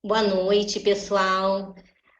Boa noite, pessoal.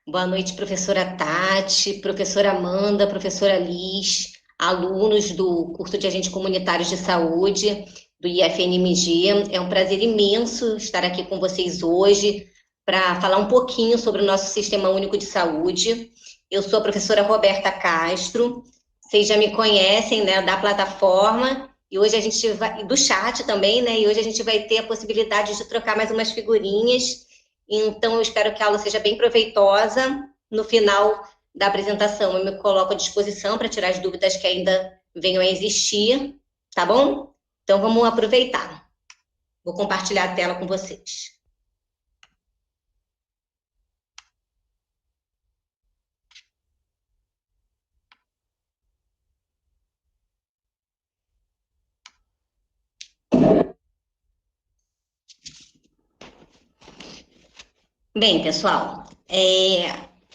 Boa noite, professora Tati, professora Amanda, professora Liz, alunos do curso de Agentes Comunitários de Saúde do IFNMG. É um prazer imenso estar aqui com vocês hoje para falar um pouquinho sobre o nosso Sistema Único de Saúde. Eu sou a professora Roberta Castro. Vocês já me conhecem, né, da plataforma. E hoje a gente vai, do chat também, né? E hoje a gente vai ter a possibilidade de trocar mais umas figurinhas. Então, eu espero que a aula seja bem proveitosa. No final da apresentação, eu me coloco à disposição para tirar as dúvidas que ainda venham a existir, tá bom? Então, vamos aproveitar. Vou compartilhar a tela com vocês. Bem, pessoal,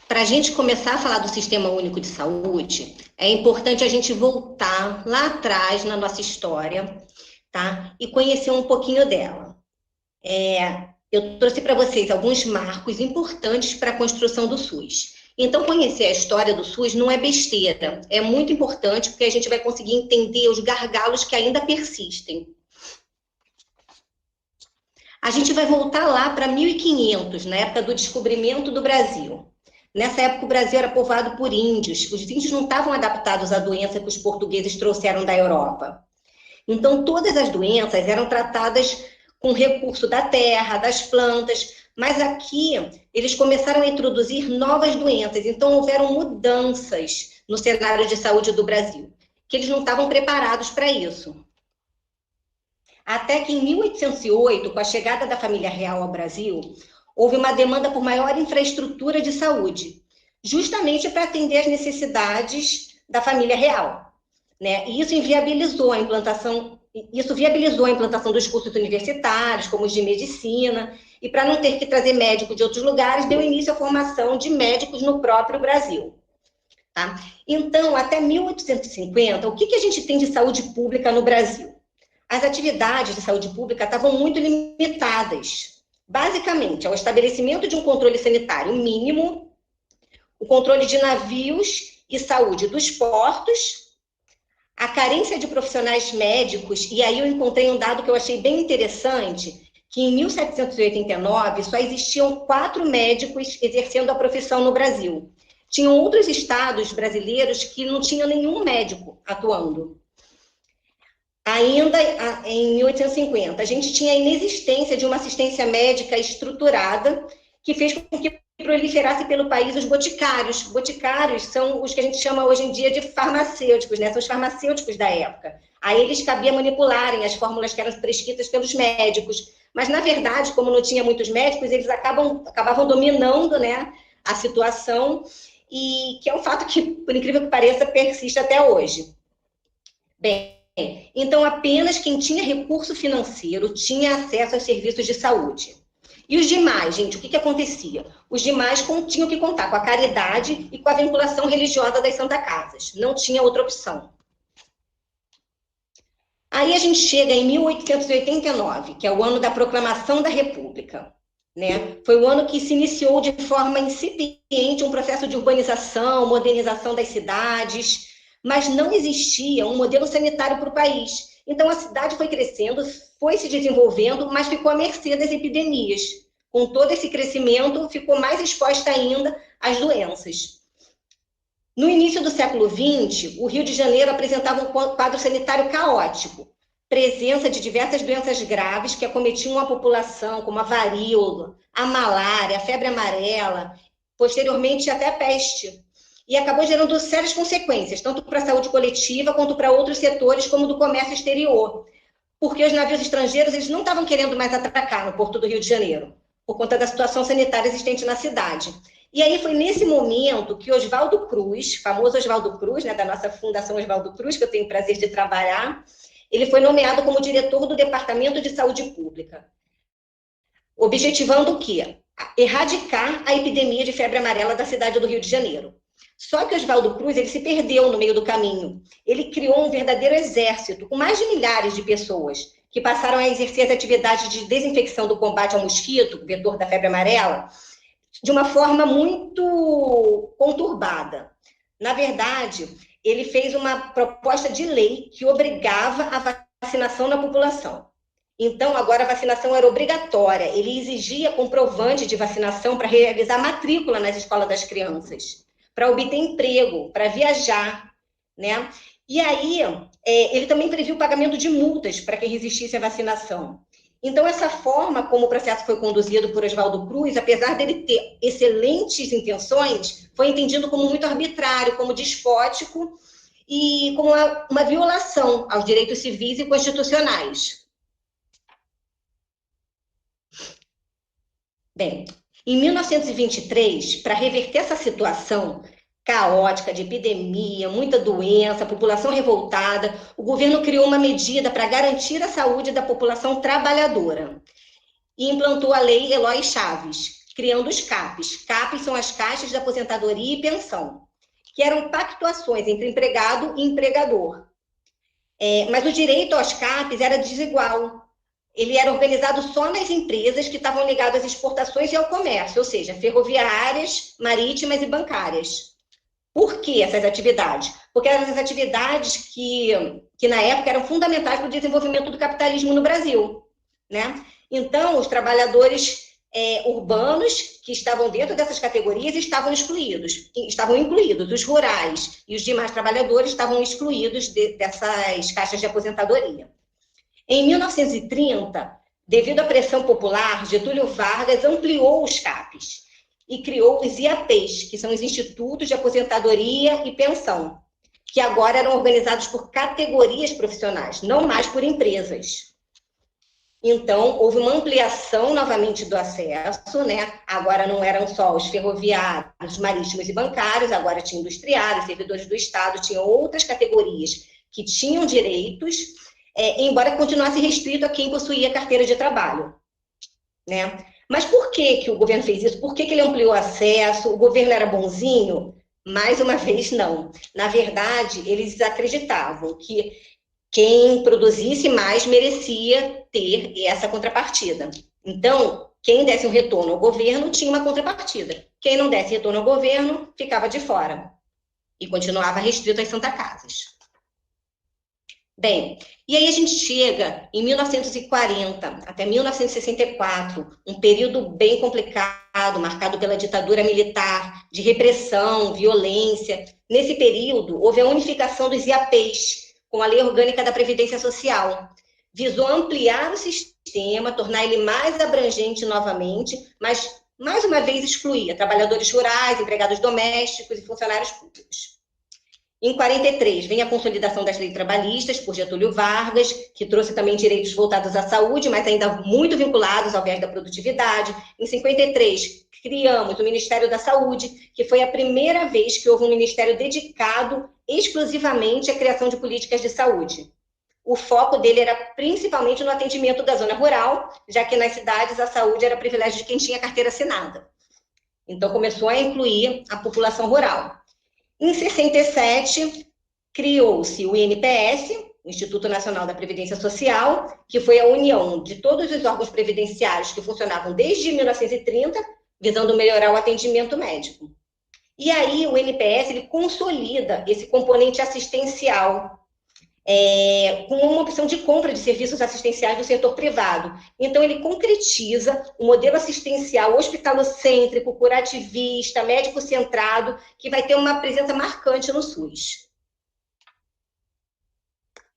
para a gente começar a falar do Sistema Único de Saúde, é importante a gente voltar lá atrás na nossa história, tá? E conhecer um pouquinho dela. Eu trouxe para vocês alguns marcos importantes para a construção do SUS. Então, conhecer a história do SUS não é besteira, é muito importante porque a gente vai conseguir entender os gargalos que ainda persistem. A gente vai voltar lá para 1500, na época do descobrimento do Brasil. Nessa época, o Brasil era povoado por índios. Os índios não estavam adaptados à doença que os portugueses trouxeram da Europa. Então, todas as doenças eram tratadas com recurso da terra, das plantas, mas aqui eles começaram a introduzir novas doenças. Então, houveram mudanças no cenário de saúde do Brasil, que eles não estavam preparados para isso. Até que em 1808, com a chegada da família real ao Brasil, houve uma demanda por maior infraestrutura de saúde, justamente para atender às necessidades da família real, né? E isso viabilizou a implantação dos cursos universitários, como os de medicina, e para não ter que trazer médico de outros lugares, deu início à formação de médicos no próprio Brasil. Tá? Então, até 1850, o que a gente tem de saúde pública no Brasil? As atividades de saúde pública estavam muito limitadas, basicamente ao estabelecimento de um controle sanitário mínimo, o controle de navios e saúde dos portos, a carência de profissionais médicos, e aí eu encontrei um dado que eu achei bem interessante, que em 1789 só existiam 4 médicos exercendo a profissão no Brasil. Tinham outros estados brasileiros que não tinham nenhum médico atuando. Ainda em 1850, a gente tinha a inexistência de uma assistência médica estruturada que fez com que proliferasse pelo país os boticários. Boticários são os que a gente chama hoje em dia de farmacêuticos, né? São os farmacêuticos da época. A eles cabia manipularem as fórmulas que eram prescritas pelos médicos. Mas, na verdade, como não tinha muitos médicos, eles acabavam dominando, né, a situação, e que é um fato que, por incrível que pareça, persiste até hoje. Bem, então apenas quem tinha recurso financeiro tinha acesso aos serviços de saúde. E os demais, gente, o que acontecia? Os demais tinham que contar com a caridade e com a vinculação religiosa das Santa Casas. Não tinha outra opção. Aí a gente chega em 1889, que é o ano da proclamação da República. Né? Foi o ano que se iniciou de forma incipiente um processo de urbanização, modernização das cidades, mas não existia um modelo sanitário para o país. Então a cidade foi crescendo, foi se desenvolvendo, mas ficou à mercê das epidemias. Com todo esse crescimento, ficou mais exposta ainda às doenças. No início do século XX, o Rio de Janeiro apresentava um quadro sanitário caótico, presença de diversas doenças graves que acometiam a população, como a varíola, a malária, a febre amarela, posteriormente até a peste. E acabou gerando sérias consequências, tanto para a saúde coletiva quanto para outros setores, como do comércio exterior. Porque os navios estrangeiros eles não estavam querendo mais atracar no Porto do Rio de Janeiro, por conta da situação sanitária existente na cidade. E aí foi nesse momento que Oswaldo Cruz, famoso Oswaldo Cruz, né, da nossa Fundação Oswaldo Cruz, que eu tenho o prazer de trabalhar, ele foi nomeado como diretor do Departamento de Saúde Pública, objetivando o quê? Erradicar a epidemia de febre amarela da cidade do Rio de Janeiro. Só que Oswaldo Cruz ele se perdeu no meio do caminho. Ele criou um verdadeiro exército, com mais de milhares de pessoas, que passaram a exercer as atividades de desinfecção do combate ao mosquito, vetor da febre amarela, de uma forma muito conturbada. Na verdade, ele fez uma proposta de lei que obrigava a vacinação na população. Então, agora a vacinação era obrigatória. Ele exigia comprovante de vacinação para realizar matrícula nas escolas das crianças, para obter emprego, para viajar, né? E aí, ele também previu o pagamento de multas para quem resistisse à vacinação. Então, essa forma como o processo foi conduzido por Oswaldo Cruz, apesar dele ter excelentes intenções, foi entendido como muito arbitrário, como despótico e como uma violação aos direitos civis e constitucionais. Bem, em 1923, para reverter essa situação caótica de epidemia, muita doença, população revoltada, o governo criou uma medida para garantir a saúde da população trabalhadora e implantou a Lei Eloy Chaves, criando os CAPs. CAPs são as caixas de aposentadoria e pensão, que eram pactuações entre empregado e empregador. Mas o direito aos CAPs era desigual. Ele era organizado só nas empresas que estavam ligadas às exportações e ao comércio, ou seja, ferroviárias, marítimas e bancárias. Por que essas atividades? Porque eram as atividades que na época eram fundamentais para o desenvolvimento do capitalismo no Brasil, né? Então, os trabalhadores urbanos que estavam dentro dessas categorias estavam incluídos. Os rurais e os demais trabalhadores estavam excluídos dessas caixas de aposentadoria. Em 1930, devido à pressão popular, Getúlio Vargas ampliou os CAPs e criou os IAPs, que são os Institutos de Aposentadoria e Pensão, que agora eram organizados por categorias profissionais, não mais por empresas. Então, houve uma ampliação novamente do acesso, né? Agora não eram só os ferroviários, marítimos e bancários, agora tinha industriários, servidores do Estado, tinha outras categorias que tinham direitos, embora continuasse restrito a quem possuía carteira de trabalho, né? Mas por que o governo fez isso? Por que ele ampliou o acesso? O governo era bonzinho? Mais uma vez, não. Na verdade, eles acreditavam que quem produzisse mais merecia ter essa contrapartida. Então, quem desse um retorno ao governo tinha uma contrapartida. Quem não desse retorno ao governo ficava de fora e continuava restrito às Santa Casas. Bem, e aí a gente chega em 1940 até 1964, um período bem complicado, marcado pela ditadura militar, de repressão, violência. Nesse período, houve a unificação dos IAPs, com a Lei Orgânica da Previdência Social. Visou ampliar o sistema, tornar ele mais abrangente novamente, mas, mais uma vez, excluía trabalhadores rurais, empregados domésticos e funcionários públicos. Em 43, vem a consolidação das leis trabalhistas por Getúlio Vargas, que trouxe também direitos voltados à saúde, mas ainda muito vinculados ao viés da produtividade. Em 53, criamos o Ministério da Saúde, que foi a primeira vez que houve um ministério dedicado exclusivamente à criação de políticas de saúde. O foco dele era principalmente no atendimento da zona rural, já que nas cidades a saúde era privilégio de quem tinha carteira assinada. Então, começou a incluir a população rural. Em 67, criou-se o INPS, o Instituto Nacional da Previdência Social, que foi a união de todos os órgãos previdenciários que funcionavam desde 1930, visando melhorar o atendimento médico. E aí o INPS ele consolida esse componente assistencial, com uma opção de compra de serviços assistenciais do setor privado. Então, ele concretiza o modelo assistencial hospitalocêntrico, curativista, médico-centrado, que vai ter uma presença marcante no SUS.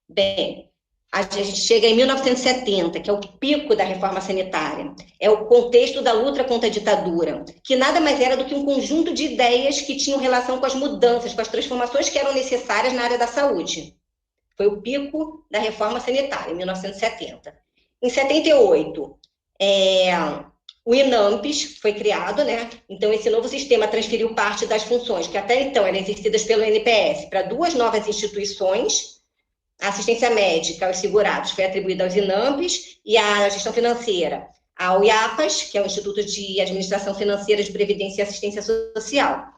Bem, a gente chega em 1970, que é o pico da reforma sanitária. É o contexto da luta contra a ditadura, que nada mais era do que um conjunto de ideias que tinham relação com as mudanças, com as transformações que eram necessárias na área da saúde. Foi o pico da reforma sanitária, em 1970. Em 78, o INAMPES foi criado, né? Então, esse novo sistema transferiu parte das funções que até então eram exercidas pelo INPS para duas novas instituições. A assistência médica aos segurados foi atribuída aos INAMPES e a gestão financeira ao IAPAS, que é o Instituto de Administração Financeira de Previdência e Assistência Social.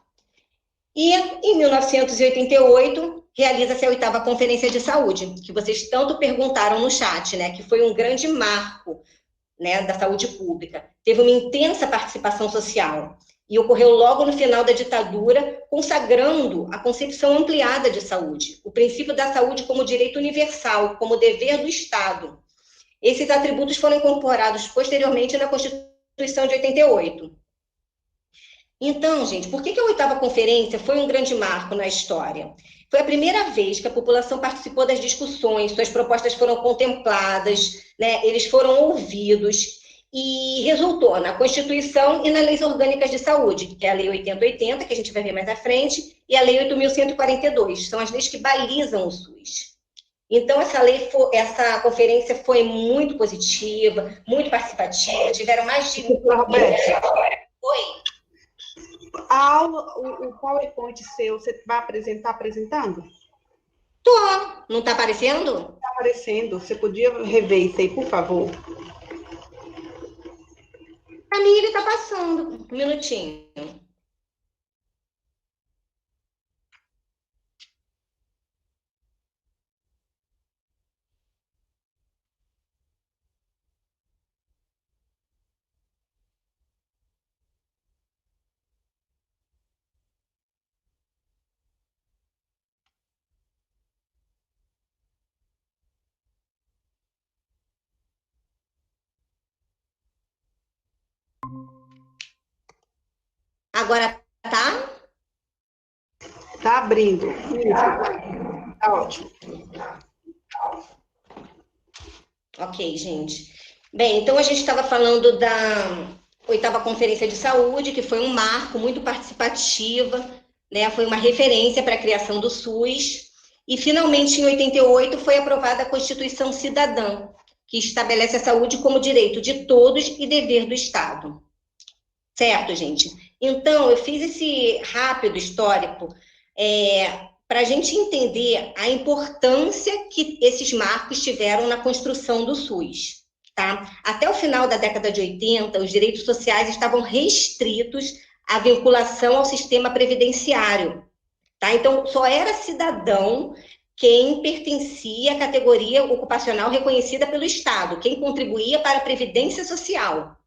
E, em 1988, realiza-se a 8ª Conferência de Saúde, que vocês tanto perguntaram no chat, né, que foi um grande marco, né, da saúde pública. Teve uma intensa participação social e ocorreu logo no final da ditadura, consagrando a concepção ampliada de saúde, o princípio da saúde como direito universal, como dever do Estado. Esses atributos foram incorporados posteriormente na Constituição de 88. Então, gente, por que a 8ª Conferência foi um grande marco na história? Foi a primeira vez que a população participou das discussões, suas propostas foram contempladas, né, eles foram ouvidos, e resultou na Constituição e nas leis orgânicas de saúde, que é a Lei 8080, que a gente vai ver mais à frente, e a Lei 8.142, são as leis que balizam o SUS. Então, essa conferência foi muito positiva, muito participativa, tiveram mais de... Roberta, Oi? a aula, o PowerPoint seu, você vai apresentando? Tô. Não está aparecendo? Está aparecendo. Você podia rever isso aí, por favor? Para mim, ele está passando. Um minutinho. Agora tá? Tá abrindo. Isso. Tá ótimo. Ok, gente. Bem, então a gente estava falando da 8ª Conferência de Saúde, que foi um marco muito participativa, né? Foi uma referência para a criação do SUS. E, finalmente, em 88, foi aprovada a Constituição Cidadã, que estabelece a saúde como direito de todos e dever do Estado. Certo, gente? Então, eu fiz esse rápido histórico para a gente entender a importância que esses marcos tiveram na construção do SUS. Tá? Até o final da década de 80, os direitos sociais estavam restritos à vinculação ao sistema previdenciário. Tá? Então, só era cidadão quem pertencia à categoria ocupacional reconhecida pelo Estado, quem contribuía para a Previdência Social.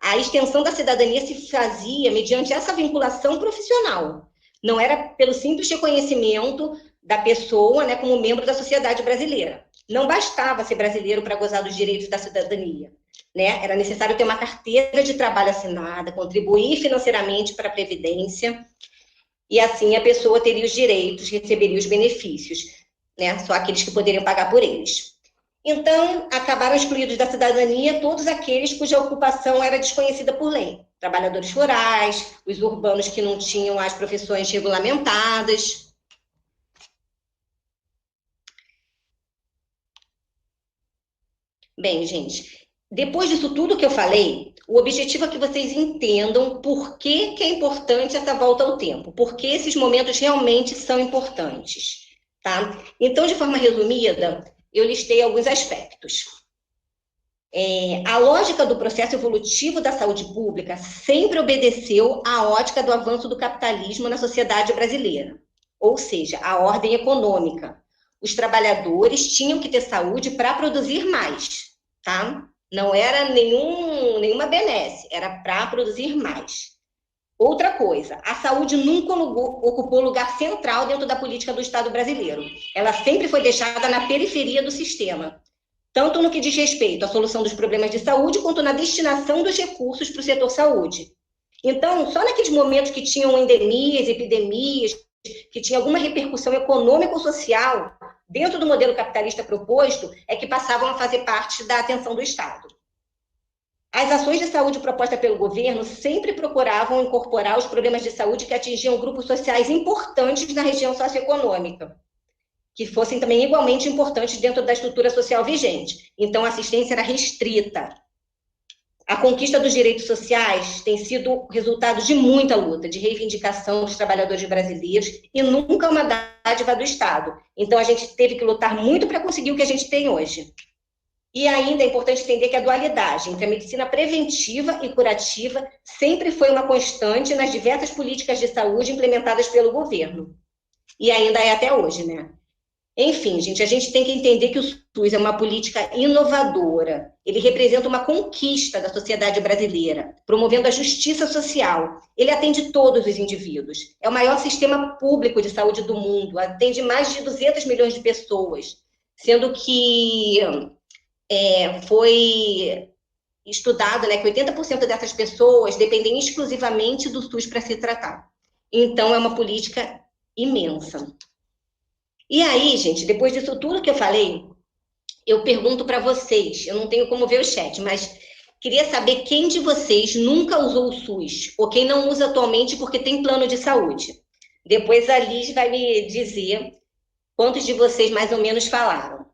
A extensão da cidadania se fazia mediante essa vinculação profissional. Não era pelo simples reconhecimento da pessoa, né, como membro da sociedade brasileira. Não bastava ser brasileiro para gozar dos direitos da cidadania, né? Era necessário ter uma carteira de trabalho assinada, contribuir financeiramente para a Previdência, e assim a pessoa teria os direitos, receberia os benefícios, né? Só aqueles que poderiam pagar por eles. Então, acabaram excluídos da cidadania todos aqueles cuja ocupação era desconhecida por lei. Trabalhadores rurais, os urbanos que não tinham as profissões regulamentadas. Bem, gente, depois disso tudo que eu falei, o objetivo é que vocês entendam por que é importante essa volta ao tempo, por que esses momentos realmente são importantes, tá? Então, de forma resumida, eu listei alguns aspectos. A lógica do processo evolutivo da saúde pública sempre obedeceu à ótica do avanço do capitalismo na sociedade brasileira, ou seja, a ordem econômica. Os trabalhadores tinham que ter saúde para produzir mais, tá? Não era nenhuma benesse, era para produzir mais. Outra coisa, a saúde nunca ocupou lugar central dentro da política do Estado brasileiro. Ela sempre foi deixada na periferia do sistema, tanto no que diz respeito à solução dos problemas de saúde, quanto na destinação dos recursos para o setor saúde. Então, só naqueles momentos que tinham endemias, epidemias, que tinha alguma repercussão econômica ou social, dentro do modelo capitalista proposto, é que passavam a fazer parte da atenção do Estado. As ações de saúde propostas pelo governo sempre procuravam incorporar os problemas de saúde que atingiam grupos sociais importantes na região socioeconômica, que fossem também igualmente importantes dentro da estrutura social vigente. Então, a assistência era restrita. A conquista dos direitos sociais tem sido resultado de muita luta, de reivindicação dos trabalhadores brasileiros, e nunca uma dádiva do Estado. Então, a gente teve que lutar muito para conseguir o que a gente tem hoje. E ainda é importante entender que a dualidade entre a medicina preventiva e curativa sempre foi uma constante nas diversas políticas de saúde implementadas pelo governo. E ainda é até hoje, né? Enfim, gente, a gente tem que entender que o SUS é uma política inovadora. Ele representa uma conquista da sociedade brasileira, promovendo a justiça social. Ele atende todos os indivíduos. É o maior sistema público de saúde do mundo, atende mais de 200 milhões de pessoas, sendo que foi estudado, né, que 80% dessas pessoas dependem exclusivamente do SUS para se tratar. Então, é uma política imensa. E aí, gente, depois disso tudo que eu falei, eu pergunto para vocês, eu não tenho como ver o chat, mas queria saber quem de vocês nunca usou o SUS, ou quem não usa atualmente porque tem plano de saúde. Depois a Liz vai me dizer quantos de vocês mais ou menos falaram.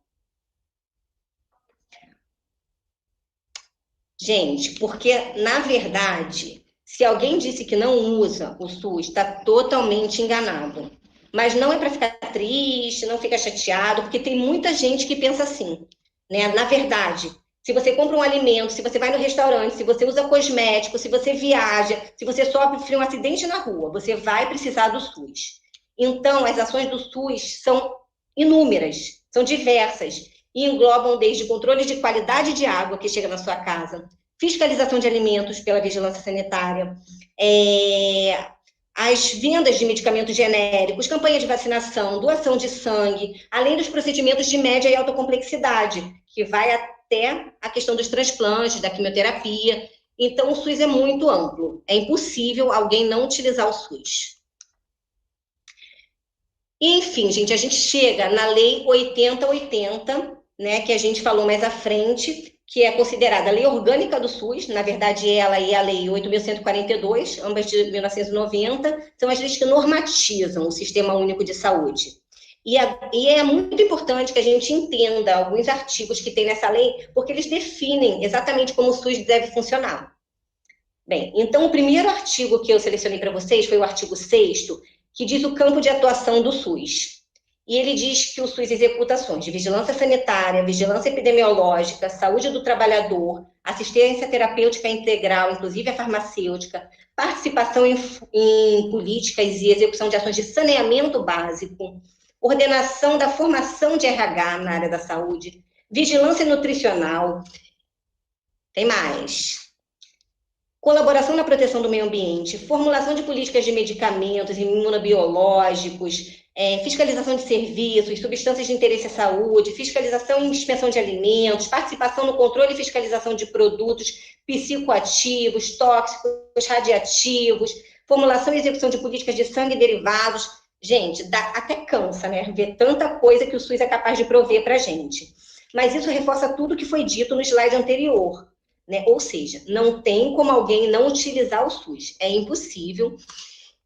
Gente, porque, na verdade, se alguém disse que não usa o SUS, está totalmente enganado. Mas não é para ficar triste, não fica chateado, porque tem muita gente que pensa assim, né? Na verdade, se você compra um alimento, se você vai no restaurante, se você usa cosmético, se você viaja, se você sofre um acidente na rua, você vai precisar do SUS. Então, as ações do SUS são inúmeras, são diversas, e englobam desde controle de qualidade de água que chega na sua casa, fiscalização de alimentos pela vigilância sanitária, as vendas de medicamentos genéricos, campanha de vacinação, doação de sangue, além dos procedimentos de média e alta complexidade, que vai até a questão dos transplantes, da quimioterapia. Então, o SUS é muito amplo. É impossível alguém não utilizar o SUS. Enfim, gente, a gente chega na Lei 8080, né, que a gente falou mais à frente, que é considerada a lei orgânica do SUS, na verdade ela e a lei 8.142, ambas de 1990, são as leis que normatizam o Sistema Único de Saúde. E é muito importante que a gente entenda alguns artigos que tem nessa lei, porque eles definem exatamente como o SUS deve funcionar. Bem, então o primeiro artigo que eu selecionei para vocês foi o artigo 6º, que diz o campo de atuação do SUS. E ele diz que o SUS executa ações de vigilância sanitária, vigilância epidemiológica, saúde do trabalhador, assistência terapêutica integral, inclusive a farmacêutica, participação em políticas e execução de ações de saneamento básico, ordenação da formação de RH na área da saúde, vigilância nutricional, tem mais, colaboração na proteção do meio ambiente, formulação de políticas de medicamentos imunobiológicos, fiscalização de serviços, substâncias de interesse à saúde, fiscalização e inspeção de alimentos, participação no controle e fiscalização de produtos psicoativos, tóxicos, radiativos, formulação e execução de políticas de sangue e derivados. Gente, até cansa, né? Ver tanta coisa que o SUS é capaz de prover para a gente. Mas isso reforça tudo que foi dito no slide anterior, né? Ou seja, não tem como alguém não utilizar o SUS. É impossível.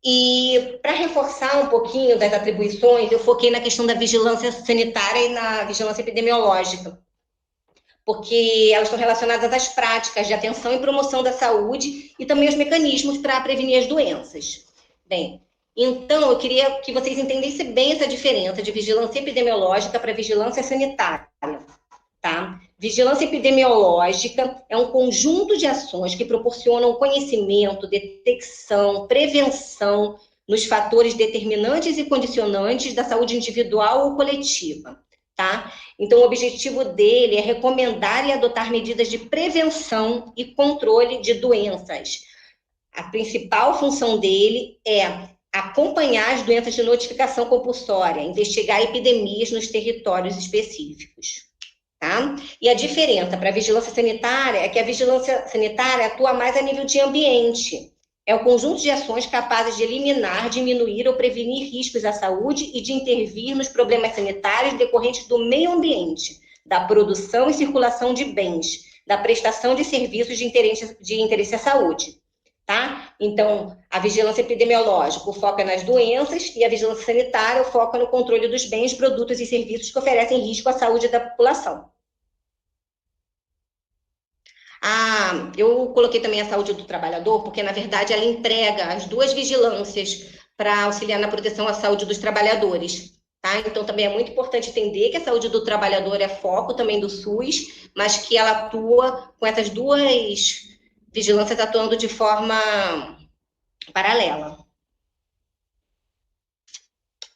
E para reforçar um pouquinho das atribuições, eu foquei na questão da vigilância sanitária e na vigilância epidemiológica, porque elas estão relacionadas às práticas de atenção e promoção da saúde e também os mecanismos para prevenir as doenças. Bem, então eu queria que vocês entendessem bem essa diferença de vigilância epidemiológica para vigilância sanitária. Tá? Vigilância epidemiológica é um conjunto de ações que proporcionam conhecimento, detecção, prevenção nos fatores determinantes e condicionantes da saúde individual ou coletiva. Tá? Então, o objetivo dele é recomendar e adotar medidas de prevenção e controle de doenças. A principal função dele é acompanhar as doenças de notificação compulsória, investigar epidemias nos territórios específicos. Tá? E a diferença para a vigilância sanitária é que a vigilância sanitária atua mais a nível de ambiente. É o conjunto de ações capazes de eliminar, diminuir ou prevenir riscos à saúde e de intervir nos problemas sanitários decorrentes do meio ambiente, da produção e circulação de bens, da prestação de serviços de interesse à saúde. Tá? Então, a vigilância epidemiológica foca nas doenças e a vigilância sanitária foca no controle dos bens, produtos e serviços que oferecem risco à saúde da população. Eu coloquei também a saúde do trabalhador, porque, na verdade, ela emprega as duas vigilâncias para auxiliar na proteção à saúde dos trabalhadores. Tá? Então, também é muito importante entender que a saúde do trabalhador é foco também do SUS, mas que ela atua com essas duas vigilâncias atuando de forma paralela.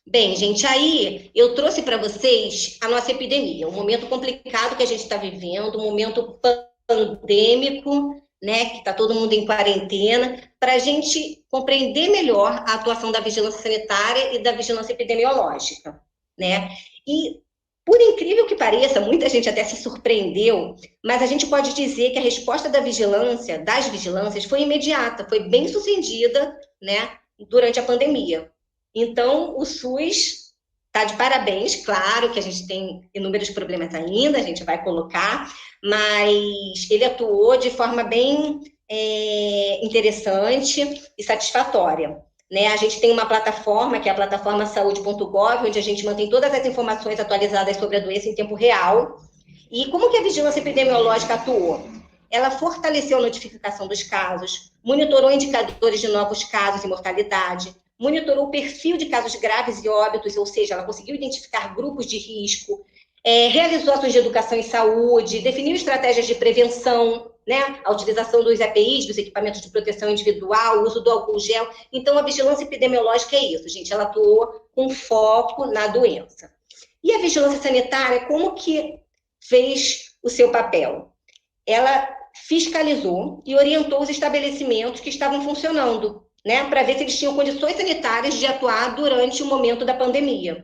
Bem, gente, aí eu trouxe para vocês a nossa epidemia, um momento complicado que a gente está vivendo, um momento pandêmico, né, que está todo mundo em quarentena, para a gente compreender melhor a atuação da vigilância sanitária e da vigilância epidemiológica, né? E, por incrível que pareça, muita gente até se surpreendeu, mas a gente pode dizer que a resposta da vigilância, das vigilâncias, foi imediata, foi bem sucedida, né, durante a pandemia. Então, o SUS está de parabéns, claro que a gente tem inúmeros problemas ainda, a gente vai colocar, mas ele atuou de forma bem interessante e satisfatória. Né? A gente tem uma plataforma, que é a plataforma saúde.gov, onde a gente mantém todas as informações atualizadas sobre a doença em tempo real. E como que a vigilância epidemiológica atuou? Ela fortaleceu a notificação dos casos, monitorou indicadores de novos casos e mortalidade, monitorou o perfil de casos graves e óbitos, ou seja, ela conseguiu identificar grupos de risco, realizou ações de educação em saúde, definiu estratégias de prevenção, né? A utilização dos EPIs, dos equipamentos de proteção individual, o uso do álcool gel. Então, a vigilância epidemiológica é isso, gente, ela atuou com foco na doença. E a vigilância sanitária, como que fez o seu papel? Ela fiscalizou e orientou os estabelecimentos que estavam funcionando, né, para ver se eles tinham condições sanitárias de atuar durante o momento da pandemia.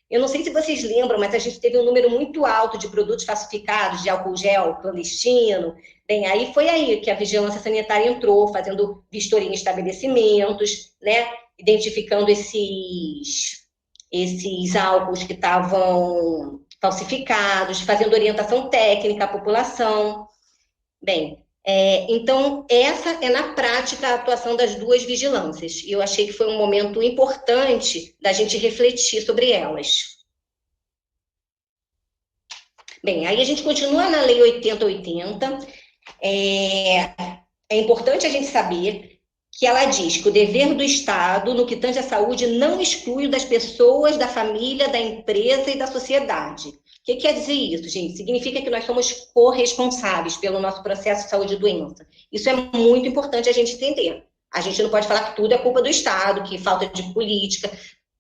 Eu não sei se vocês lembram, mas a gente teve um número muito alto de produtos falsificados, de álcool gel clandestino. Bem, aí foi aí que a vigilância sanitária entrou, fazendo vistoria em estabelecimentos, né, identificando esses álcools que estavam falsificados, fazendo orientação técnica à população. Bem, então, essa é, na prática, a atuação das duas vigilâncias. E eu achei que foi um momento importante da gente refletir sobre elas. Bem, aí a gente continua na Lei 8080. É importante a gente saber que ela diz que o dever do Estado, no que tange à saúde, não exclui o das pessoas, da família, da empresa e da sociedade. O que quer dizer isso, gente? Significa que nós somos corresponsáveis pelo nosso processo de saúde e doença. Isso é muito importante a gente entender. A gente não pode falar que tudo é culpa do Estado, que falta de política.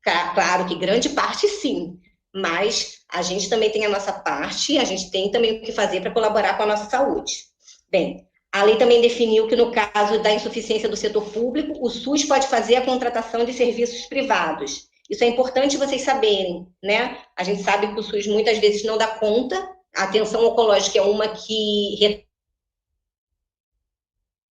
Claro que grande parte sim, mas a gente também tem a nossa parte e a gente tem também o que fazer para colaborar com a nossa saúde. Bem, a lei também definiu que, no caso da insuficiência do setor público, o SUS pode fazer a contratação de serviços privados. Isso é importante vocês saberem, né? A gente sabe que o SUS muitas vezes não dá conta. A atenção oncológica é uma que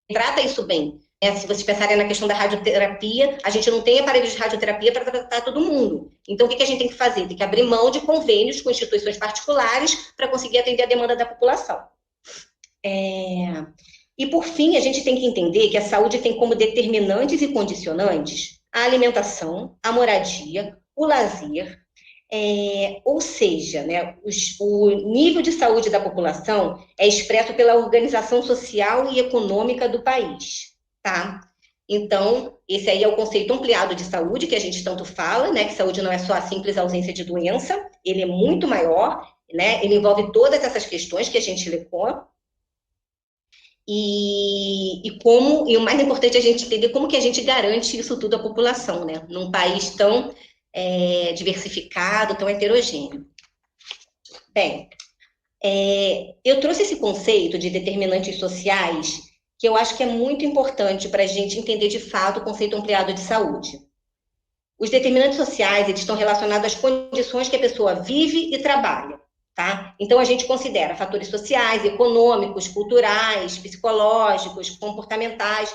retrata isso bem. Se vocês pensarem na questão da radioterapia, a gente não tem aparelhos de radioterapia para tratar todo mundo. Então, o que a gente tem que fazer? Tem que abrir mão de convênios com instituições particulares para conseguir atender a demanda da população. E, por fim, a gente tem que entender que a saúde tem como determinantes e condicionantes a alimentação, a moradia, o lazer, ou seja, né, o nível de saúde da população é expresso pela organização social e econômica do país, tá? Então, esse aí é o conceito ampliado de saúde, que a gente tanto fala, né, que saúde não é só a simples ausência de doença, ele é muito maior, né, ele envolve todas essas questões que a gente elentou. E o mais importante é a gente entender como que a gente garante isso tudo à população, né? Num país tão diversificado, tão heterogêneo. Bem, eu trouxe esse conceito de determinantes sociais, que eu acho que é muito importante para a gente entender de fato o conceito ampliado de saúde. Os determinantes sociais, eles estão relacionados às condições que a pessoa vive e trabalha. Tá? Então, a gente considera fatores sociais, econômicos, culturais, psicológicos, comportamentais,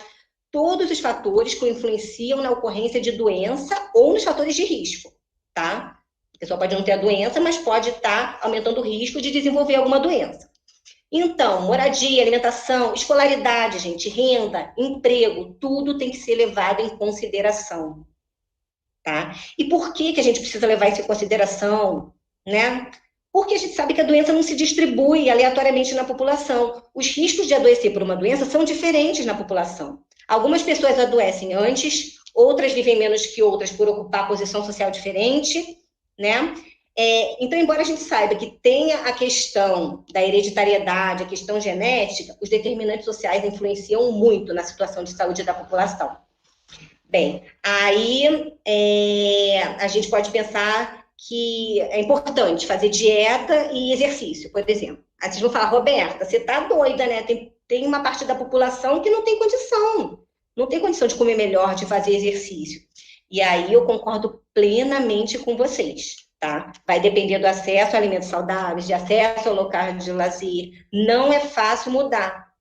todos os fatores que influenciam na ocorrência de doença ou nos fatores de risco. Tá? A pessoa pode não ter a doença, mas pode estar aumentando o risco de desenvolver alguma doença. Então, moradia, alimentação, escolaridade, gente, renda, emprego, tudo tem que ser levado em consideração. Tá? E por que a gente precisa levar isso em consideração, né? Porque a gente sabe que a doença não se distribui aleatoriamente na população. Os riscos de adoecer por uma doença são diferentes na população. Algumas pessoas adoecem antes, outras vivem menos que outras por ocupar posição social diferente, né? Então, embora a gente saiba que tenha a questão da hereditariedade, a questão genética, os determinantes sociais influenciam muito na situação de saúde da população. Bem, aí a gente pode pensar que é importante fazer dieta e exercício, por exemplo. Aí vocês vão falar, Roberta, você tá doida, né? Tem uma parte da população que não tem condição de comer melhor, de fazer exercício. E aí eu concordo plenamente com vocês, tá? Vai depender do acesso a alimentos saudáveis, de acesso ao local de lazer. Não é fácil mudar,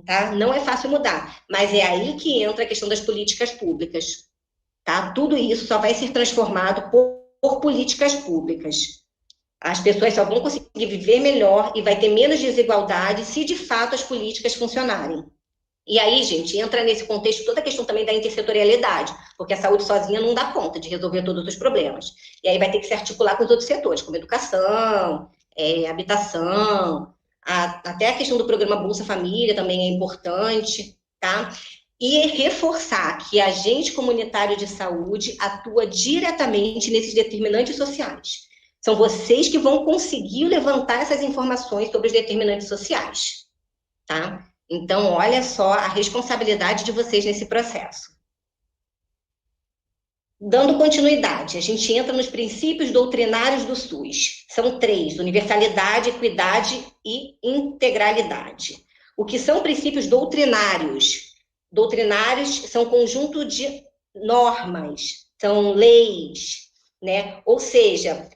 tá? Não é fácil mudar, mas é aí que entra a questão das políticas públicas, tá? Tudo isso só vai ser transformado por políticas públicas. As pessoas só vão conseguir viver melhor e vai ter menos desigualdade se de fato as políticas funcionarem. E aí, gente, entra nesse contexto toda a questão também da intersetorialidade, porque a saúde sozinha não dá conta de resolver todos os problemas. E aí vai ter que se articular com os outros setores, como educação, habitação, até a questão do programa Bolsa Família também é importante, tá? E reforçar que agente comunitário de saúde atua diretamente nesses determinantes sociais. São vocês que vão conseguir levantar essas informações sobre os determinantes sociais, tá? Então, olha só a responsabilidade de vocês nesse processo. Dando continuidade, a gente entra nos princípios doutrinários do SUS. São 3, universalidade, equidade e integralidade. O que são princípios doutrinários? Doutrinários são um conjunto de normas, são leis, né? Ou seja,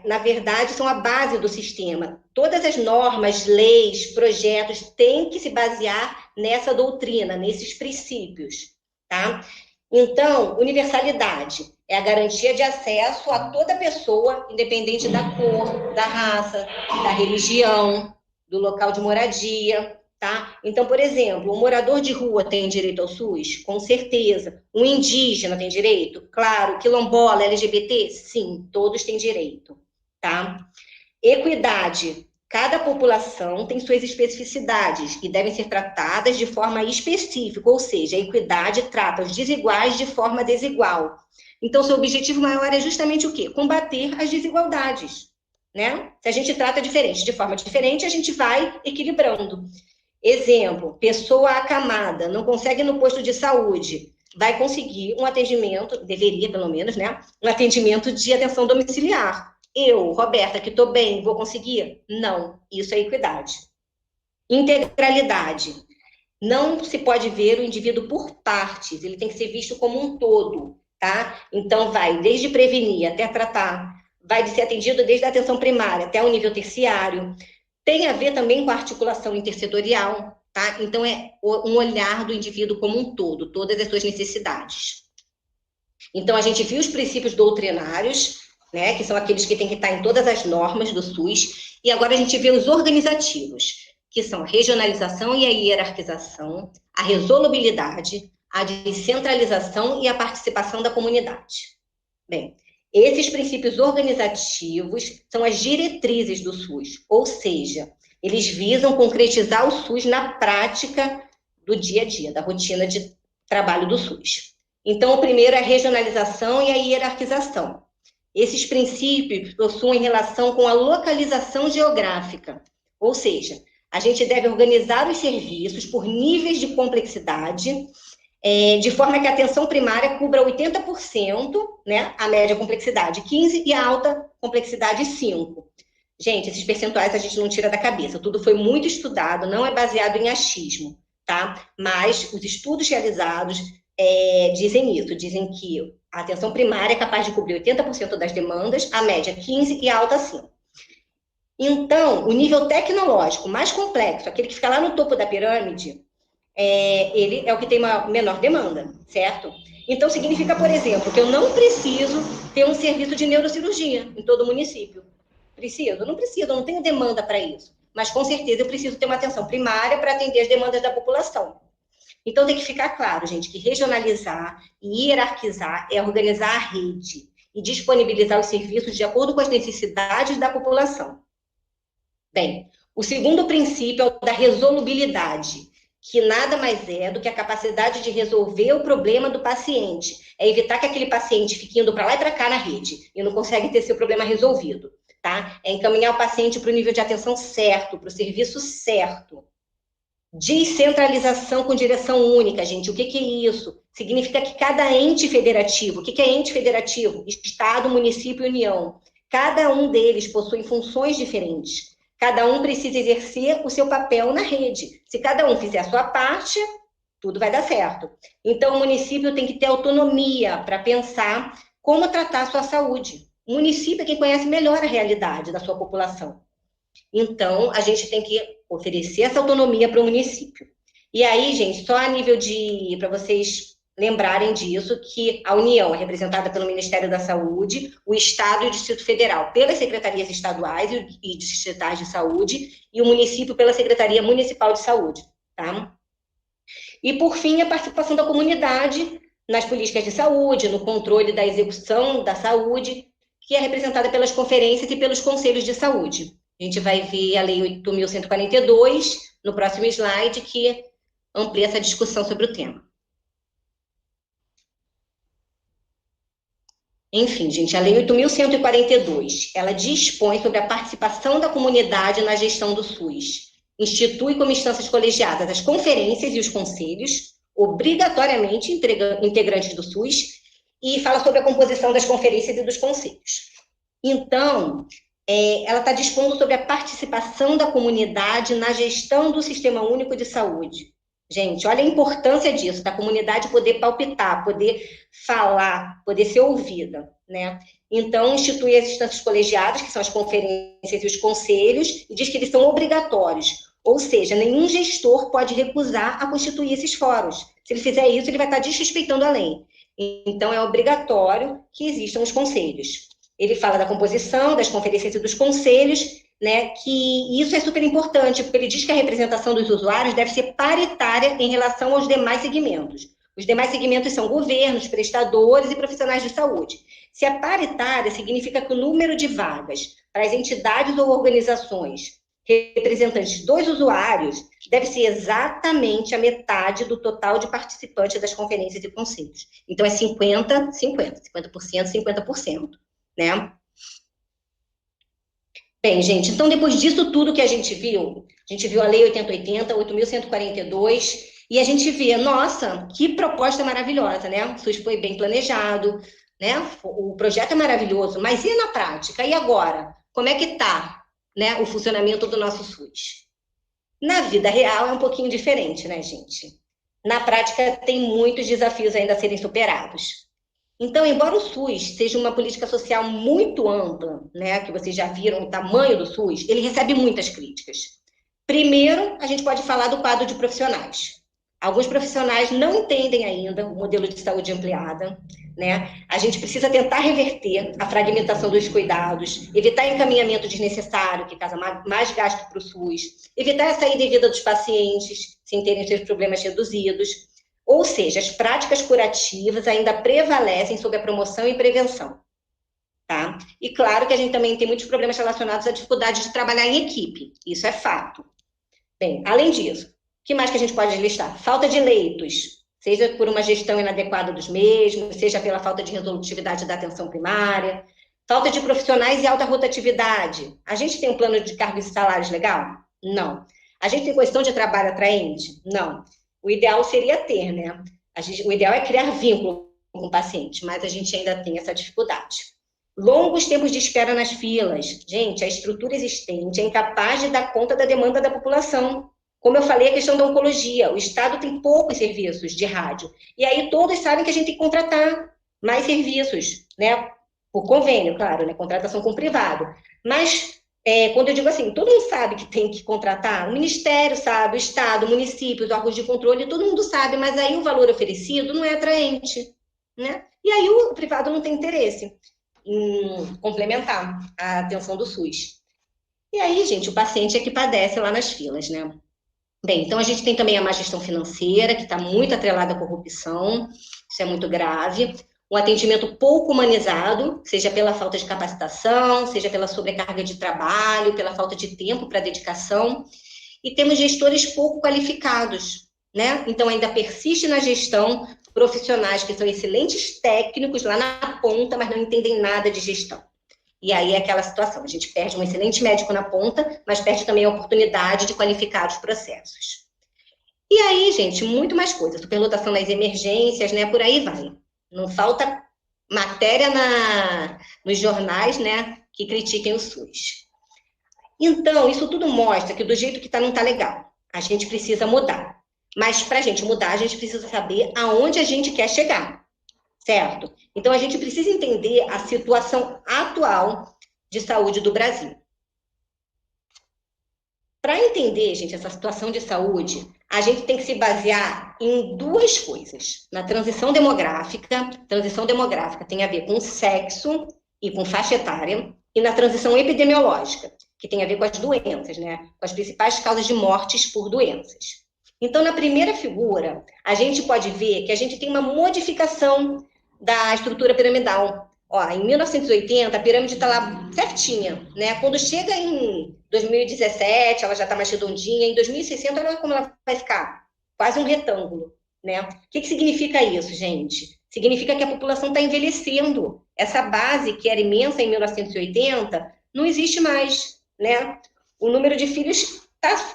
na verdade, são a base do sistema. Todas as normas, leis, projetos têm que se basear nessa doutrina, nesses princípios, tá? Então, universalidade é a garantia de acesso a toda pessoa, independente da cor, da raça, da religião, do local de moradia, tá? Então, por exemplo, um morador de rua tem direito ao SUS? Com certeza. Um indígena tem direito? Claro. Quilombola, LGBT? Sim, todos têm direito, tá? Equidade. Cada população tem suas especificidades e devem ser tratadas de forma específica, ou seja, a equidade trata os desiguais de forma desigual. Então, seu objetivo maior é justamente o quê? Combater as desigualdades, né? Se a gente trata diferente, de forma diferente, a gente vai equilibrando. Exemplo, pessoa acamada, não consegue ir no posto de saúde, vai conseguir um atendimento, deveria pelo menos, né? Um atendimento de atenção domiciliar. Eu, Roberta, que estou bem, vou conseguir? Não, isso é equidade. Integralidade. Não se pode ver o indivíduo por partes, ele tem que ser visto como um todo, tá? Então, vai desde prevenir até tratar, vai de ser atendido desde a atenção primária até o nível terciário. Tem a ver também com a articulação intersetorial, tá? Então, é um olhar do indivíduo como um todo, todas as suas necessidades. Então, a gente viu os princípios doutrinários, né, que são aqueles que têm que estar em todas as normas do SUS, e agora a gente vê os organizativos, que são a regionalização e a hierarquização, a resolubilidade, a descentralização e a participação da comunidade. Bem, esses princípios organizativos são as diretrizes do SUS, ou seja, eles visam concretizar o SUS na prática do dia a dia, da rotina de trabalho do SUS. Então, o primeiro é a regionalização e a hierarquização. Esses princípios possuem relação com a localização geográfica, ou seja, a gente deve organizar os serviços por níveis de complexidade, de forma que a atenção primária cubra 80%, né, a média complexidade 15% e a alta complexidade 5%. Gente, esses percentuais a gente não tira da cabeça, tudo foi muito estudado, não é baseado em achismo, tá? Mas os estudos realizados dizem isso, dizem que a atenção primária é capaz de cobrir 80% das demandas, a média 15% e a alta 5%. Então, o nível tecnológico mais complexo, aquele que fica lá no topo da pirâmide, ele é o que tem uma menor demanda, certo? Então, significa, por exemplo, que eu não preciso ter um serviço de neurocirurgia em todo o município. Preciso? Não preciso, eu não tenho demanda para isso. Mas, com certeza, eu preciso ter uma atenção primária para atender as demandas da população. Então, tem que ficar claro, gente, que regionalizar e hierarquizar é organizar a rede e disponibilizar os serviços de acordo com as necessidades da população. Bem, o segundo princípio é o da resolubilidade, que nada mais é do que a capacidade de resolver o problema do paciente. É evitar que aquele paciente fique indo para lá e para cá na rede e não consegue ter seu problema resolvido, tá? É encaminhar o paciente para o nível de atenção certo, para o serviço certo. Descentralização com direção única, gente. O que é isso? Significa que cada ente federativo, o que é ente federativo? Estado, município e União. Cada um deles possui funções diferentes. Cada um precisa exercer o seu papel na rede. Se cada um fizer a sua parte, tudo vai dar certo. Então, o município tem que ter autonomia para pensar como tratar a sua saúde. O município é quem conhece melhor a realidade da sua população. Então, a gente tem que oferecer essa autonomia para o município. E aí, gente, só a nível de, para vocês lembrarem disso, que a União é representada pelo Ministério da Saúde, o Estado e o Distrito Federal pelas secretarias estaduais e distritais de saúde, e o município pela Secretaria Municipal de Saúde, tá? E, por fim, a participação da comunidade nas políticas de saúde, no controle da execução da saúde, que é representada pelas conferências e pelos conselhos de saúde. A gente vai ver a Lei 8.142 no próximo slide, que amplia essa discussão sobre o tema. Enfim, gente, a Lei 8.142, ela dispõe sobre a participação da comunidade na gestão do SUS. Institui como instâncias colegiadas as conferências e os conselhos, obrigatoriamente integrantes do SUS, e fala sobre a composição das conferências e dos conselhos. Então, ela está dispondo sobre a participação da comunidade na gestão do Sistema Único de Saúde. Gente, olha a importância disso, da comunidade poder palpitar, poder falar, poder ser ouvida, né? Então, institui as instâncias colegiadas, que são as conferências e os conselhos, e diz que eles são obrigatórios. Ou seja, nenhum gestor pode recusar a constituir esses fóruns. Se ele fizer isso, ele vai estar desrespeitando a lei. Então, é obrigatório que existam os conselhos. Ele fala da composição, das conferências e dos conselhos, né, que isso é super importante, porque ele diz que a representação dos usuários deve ser paritária em relação aos demais segmentos. Os demais segmentos são governos, prestadores e profissionais de saúde. Se é paritária, significa que o número de vagas para as entidades ou organizações representantes dos usuários deve ser exatamente a metade do total de participantes das conferências e conselhos. Então, é 50%, 50%, né? Bem, gente, então depois disso tudo que a gente viu a Lei 8080, 8.142, e a gente vê, nossa, que proposta maravilhosa, né? O SUS foi bem planejado, né? O projeto é maravilhoso, mas e na prática? E agora? Como é que está, né, o funcionamento do nosso SUS? Na vida real é um pouquinho diferente, né, gente? Na prática tem muitos desafios ainda a serem superados. Então, embora o SUS seja uma política social muito ampla, né, que vocês já viram o tamanho do SUS, ele recebe muitas críticas. Primeiro, a gente pode falar do quadro de profissionais. Alguns profissionais não entendem ainda o modelo de saúde ampliada, né? A gente precisa tentar reverter a fragmentação dos cuidados, evitar encaminhamento desnecessário, que causa mais gasto para o SUS, evitar a saída devida dos pacientes, sem terem seus problemas reduzidos. Ou seja, as práticas curativas ainda prevalecem sobre a promoção e prevenção, tá? E claro que a gente também tem muitos problemas relacionados à dificuldade de trabalhar em equipe, isso é fato. Bem, além disso, o que mais que a gente pode listar? Falta de leitos, seja por uma gestão inadequada dos mesmos, seja pela falta de resolutividade da atenção primária, falta de profissionais e alta rotatividade. A gente tem um plano de cargos e salários legal? Não. A gente tem questão de trabalho atraente? Não. O ideal seria ter, né? O ideal é criar vínculo com o paciente, mas a gente ainda tem essa dificuldade. Longos tempos de espera nas filas. Gente, a estrutura existente é incapaz de dar conta da demanda da população. Como eu falei, a questão da oncologia. O Estado tem poucos serviços de rádio. E aí todos sabem que a gente tem que contratar mais serviços, né? Por convênio, claro, né? Contratação com o privado. Mas... quando eu digo assim, todo mundo sabe que tem que contratar, o Ministério sabe, o Estado, o município, os órgãos de controle, todo mundo sabe, mas aí o valor oferecido não é atraente, né? E aí o privado não tem interesse em complementar a atenção do SUS. E aí, gente, o paciente é que padece lá nas filas, né? Bem, então a gente tem também a má gestão financeira, que está muito atrelada à corrupção, isso é muito grave. Um atendimento pouco humanizado, seja pela falta de capacitação, seja pela sobrecarga de trabalho, pela falta de tempo para dedicação. E temos gestores pouco qualificados, né? Então, ainda persiste na gestão profissionais que são excelentes técnicos lá na ponta, mas não entendem nada de gestão. E aí é aquela situação, a gente perde um excelente médico na ponta, mas perde também a oportunidade de qualificar os processos. E aí, gente, muito mais coisa. Superlotação nas emergências, né? Por aí vai. Não falta matéria nos jornais, né? Que critiquem o SUS. Então, isso tudo mostra que do jeito que está, não está legal. A gente precisa mudar. Mas para a gente mudar, a gente precisa saber aonde a gente quer chegar, certo? Então, a gente precisa entender a situação atual de saúde do Brasil. Para entender, gente, essa situação de saúde, a gente tem que se basear em duas coisas. Na transição demográfica tem a ver com sexo e com faixa etária, e na transição epidemiológica, que tem a ver com as doenças, né? Com as principais causas de mortes por doenças. Então, na primeira figura, a gente pode ver que a gente tem uma modificação da estrutura piramidal. Ó, em 1980, a pirâmide está lá certinha, né? Quando chega em 2017, ela já está mais redondinha. Em 2060, olha como ela vai ficar. Quase um retângulo, né? O que significa isso, gente? Significa que a população está envelhecendo. Essa base, que era imensa em 1980, não existe mais, né? O número de filhos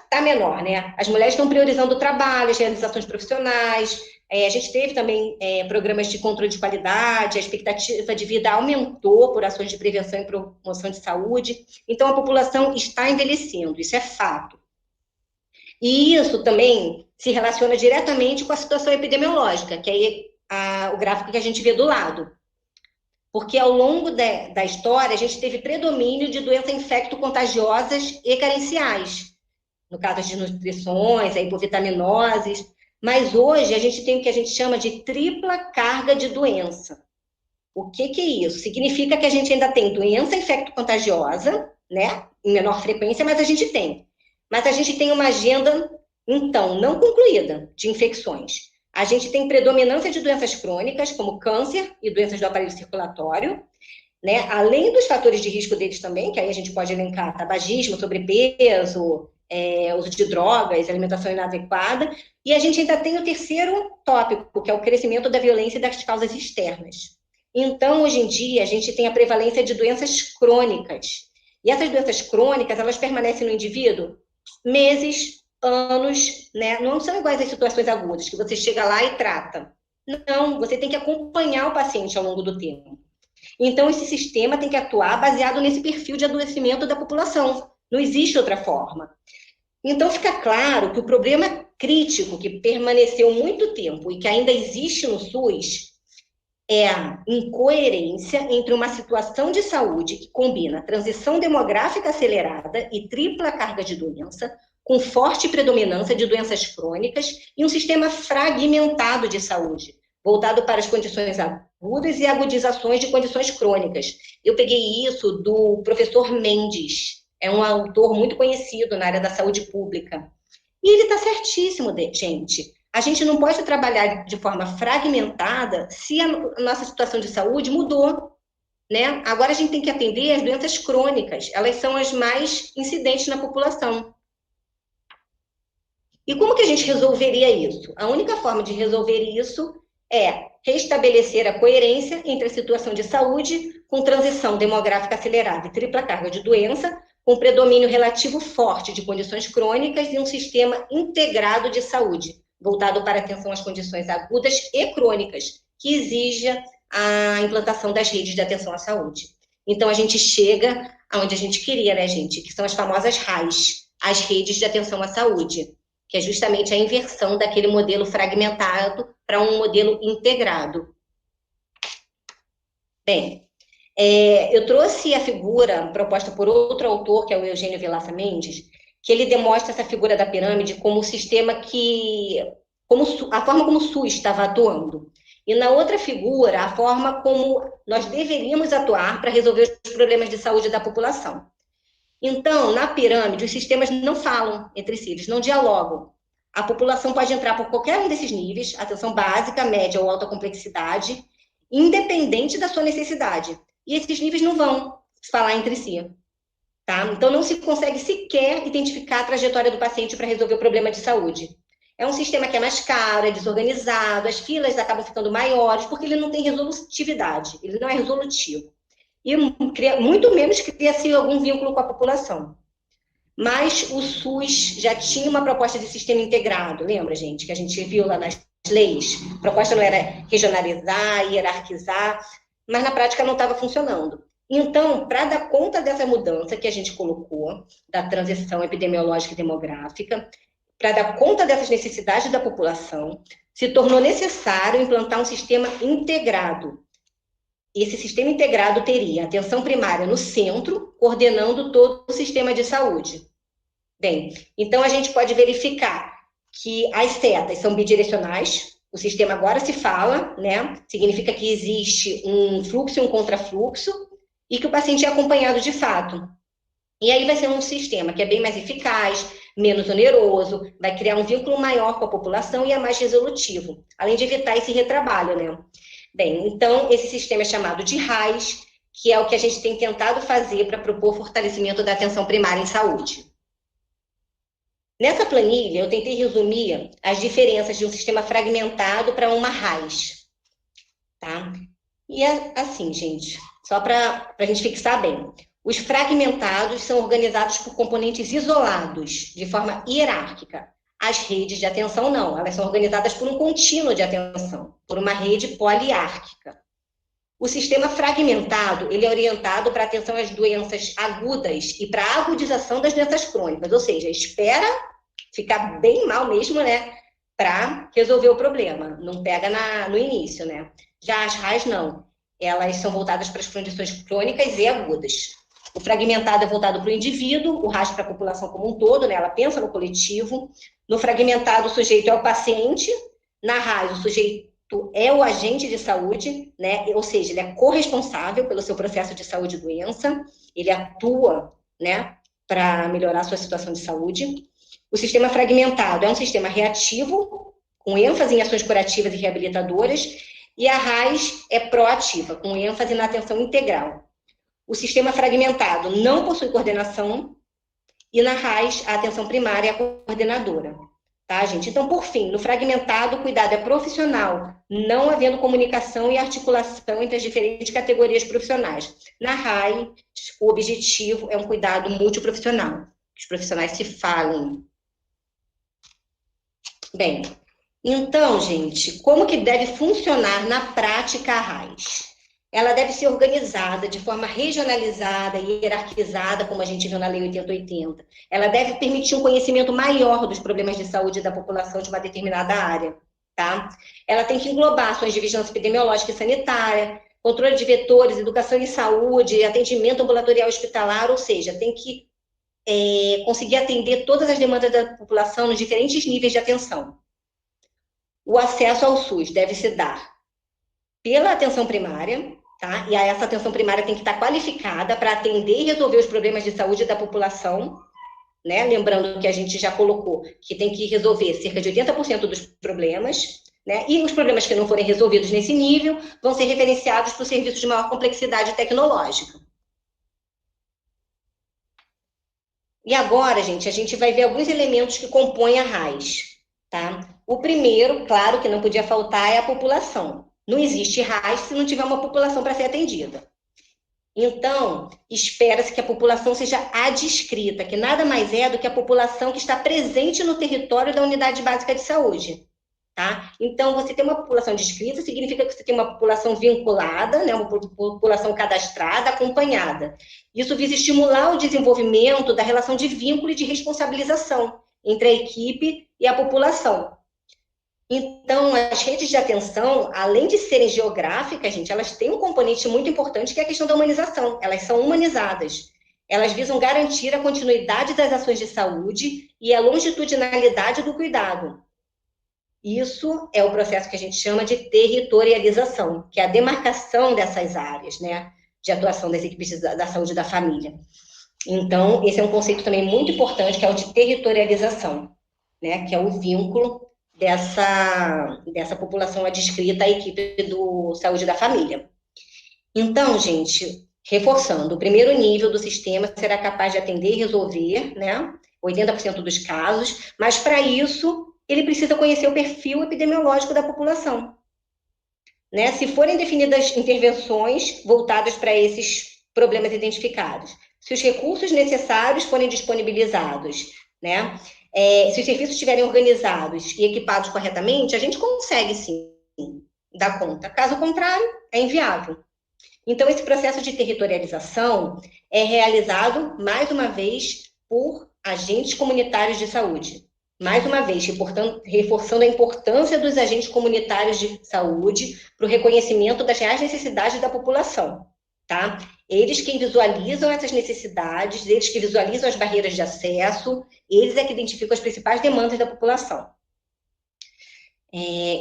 tá menor, né? As mulheres estão priorizando o trabalho, as realizações profissionais. A gente teve também programas de controle de qualidade, a expectativa de vida aumentou por ações de prevenção e promoção de saúde. Então, a população está envelhecendo, isso é fato. E isso também se relaciona diretamente com a situação epidemiológica, que é o gráfico que a gente vê do lado. Porque ao longo da história, a gente teve predomínio de doenças infecto-contagiosas e carenciais. No caso das desnutrições, a hipovitaminoses. Mas hoje a gente tem o que a gente chama de tripla carga de doença. O que é isso? Significa que a gente ainda tem doença infecto-contagiosa, né? Em menor frequência, mas a gente tem. Mas a gente tem uma agenda, então, não concluída de infecções. A gente tem predominância de doenças crônicas, como câncer e doenças do aparelho circulatório, né? Além dos fatores de risco deles também, que aí a gente pode elencar tabagismo, sobrepeso, uso de drogas, alimentação inadequada, e a gente ainda tem o terceiro tópico, que é o crescimento da violência e das causas externas. Então, hoje em dia, a gente tem a prevalência de doenças crônicas. E essas doenças crônicas, elas permanecem no indivíduo meses, anos, né? Não são iguais às situações agudas, que você chega lá e trata. Não, você tem que acompanhar o paciente ao longo do tempo. Então, esse sistema tem que atuar baseado nesse perfil de adoecimento da população. Não existe outra forma. Então, fica claro que o problema crítico que permaneceu muito tempo e que ainda existe no SUS é a incoerência entre uma situação de saúde que combina transição demográfica acelerada e tripla carga de doença, com forte predominância de doenças crônicas e um sistema fragmentado de saúde, voltado para as condições agudas e agudizações de condições crônicas. Eu peguei isso do professor Mendes, é um autor muito conhecido na área da saúde pública. E ele está certíssimo, gente. A gente não pode trabalhar de forma fragmentada se a nossa situação de saúde mudou, né? Agora a gente tem que atender as doenças crônicas, elas são as mais incidentes na população. E como que a gente resolveria isso? A única forma de resolver isso é restabelecer a coerência entre a situação de saúde com transição demográfica acelerada e tripla carga de doença, com predomínio relativo forte de condições crônicas e um sistema integrado de saúde, voltado para a atenção às condições agudas e crônicas, que exija a implantação das redes de atenção à saúde. Então, a gente chega aonde a gente queria, né, gente? Que são as famosas RAIs, as redes de atenção à saúde, que é justamente a inversão daquele modelo fragmentado para um modelo integrado. Bem, eu trouxe a figura proposta por outro autor, que é o Eugênio Vilaça Mendes, que ele demonstra essa figura da pirâmide como um sistema a forma como o SUS estava atuando. E na outra figura, a forma como nós deveríamos atuar para resolver os problemas de saúde da população. Então, na pirâmide, os sistemas não falam entre si, eles não dialogam. A população pode entrar por qualquer um desses níveis, atenção básica, média ou alta complexidade, independente da sua necessidade. E esses níveis não vão falar entre si. Tá? Então, não se consegue sequer identificar a trajetória do paciente para resolver o problema de saúde. É um sistema que é mais caro, é desorganizado, as filas acabam ficando maiores, porque ele não tem resolutividade, ele não é resolutivo. E muito menos cria-se algum vínculo com a população. mas o SUS já tinha uma proposta de sistema integrado, lembra, gente, que a gente viu lá nas leis? A proposta não era regionalizar, hierarquizar, mas na prática não estava funcionando. Então, para dar conta dessa mudança que a gente colocou, da transição epidemiológica e demográfica, para dar conta dessas necessidades da população, se tornou necessário implantar um sistema integrado. Esse sistema integrado teria atenção primária no centro, coordenando todo o sistema de saúde. Bem, então a gente pode verificar que as setas são bidirecionais, o sistema agora se fala, né? Significa que existe um fluxo e um contrafluxo, e que o paciente é acompanhado de fato. E aí vai ser um sistema que é bem mais eficaz, menos oneroso, vai criar um vínculo maior com a população e é mais resolutivo, além de evitar esse retrabalho, né? Bem, então esse sistema é chamado de RAIS, que é o que a gente tem tentado fazer para propor fortalecimento da atenção primária em saúde. Nessa planilha, eu tentei resumir as diferenças de um sistema fragmentado para uma RAIS, tá? E é assim, gente, só para a gente fixar bem. Os fragmentados são organizados por componentes isolados, de forma hierárquica. As redes de atenção não, elas são organizadas por um contínuo de atenção, por uma rede poliárquica. O sistema fragmentado, ele é orientado para atenção às doenças agudas e para a agudização das doenças crônicas, ou seja, espera ficar bem mal mesmo, né, para resolver o problema, não pega no início, né. Já as RAIS não, elas são voltadas para as condições crônicas e agudas. O fragmentado é voltado para o indivíduo, o RAS para a população como um todo, né? Ela pensa no coletivo. No fragmentado, o sujeito é o paciente. Na RAS, o sujeito é o agente de saúde, né? Ou seja, ele é corresponsável pelo seu processo de saúde e doença. Ele atua, né, para melhorar a sua situação de saúde. O sistema fragmentado é um sistema reativo, com ênfase em ações curativas e reabilitadoras. E a RAS é proativa, com ênfase na atenção integral. O sistema fragmentado não possui coordenação e na RAS a atenção primária é a coordenadora, tá, gente? Então, por fim, no fragmentado o cuidado é profissional, não havendo comunicação e articulação entre as diferentes categorias profissionais. Na RAS, o objetivo é um cuidado multiprofissional, que os profissionais se falem. Bem, então, gente, como que deve funcionar na prática a RAS? Ela deve ser organizada de forma regionalizada e hierarquizada, como a gente viu na Lei 8080. Ela deve permitir um conhecimento maior dos problemas de saúde da população de uma determinada área, tá? Ela tem que englobar ações de vigilância epidemiológica e sanitária, controle de vetores, educação em saúde, atendimento ambulatorial hospitalar, ou seja, tem que conseguir atender todas as demandas da população nos diferentes níveis de atenção. O acesso ao SUS deve se dar pela atenção primária, tá? E essa atenção primária tem que estar qualificada para atender e resolver os problemas de saúde da população, né? Lembrando que a gente já colocou que tem que resolver cerca de 80% dos problemas, né? E os problemas que não forem resolvidos nesse nível vão ser referenciados para os serviços de maior complexidade tecnológica. E agora, gente, a gente vai ver alguns elementos que compõem a RAS, tá? O primeiro, claro, que não podia faltar, é a população. Não existe RAS se não tiver uma população para ser atendida. Então, espera-se que a população seja adscrita, que nada mais é do que a população que está presente no território da unidade básica de saúde, tá? Então, você ter uma população adscrita significa que você tem uma população vinculada, né, uma população cadastrada, acompanhada. Isso visa estimular o desenvolvimento da relação de vínculo e de responsabilização entre a equipe e a população. Então, as redes de atenção, além de serem geográficas, gente, elas têm um componente muito importante que é a questão da humanização. Elas são humanizadas. Elas visam garantir a continuidade das ações de saúde e a longitudinalidade do cuidado. Isso é o processo que a gente chama de territorialização, que é a demarcação dessas áreas, né, de atuação das equipes da saúde da família. Então, esse é um conceito também muito importante, que é o de territorialização, né, que é o vínculo dessa população adscrita à equipe do saúde da família. Então, gente, reforçando, o primeiro nível do sistema será capaz de atender e resolver, né, 80% dos casos, mas para isso ele precisa conhecer o perfil epidemiológico da população, né? Se forem definidas intervenções voltadas para esses problemas identificados, Se os recursos necessários forem disponibilizados, né? Se os serviços estiverem organizados e equipados corretamente, a gente consegue, sim, dar conta. Caso contrário, é inviável. Então, esse processo de territorialização é realizado, mais uma vez, por agentes comunitários de saúde. Mais uma vez, reforçando a importância dos agentes comunitários de saúde para o reconhecimento das reais necessidades da população, tá? Eles quem visualizam essas necessidades, eles que visualizam as barreiras de acesso, eles é que identificam as principais demandas da população.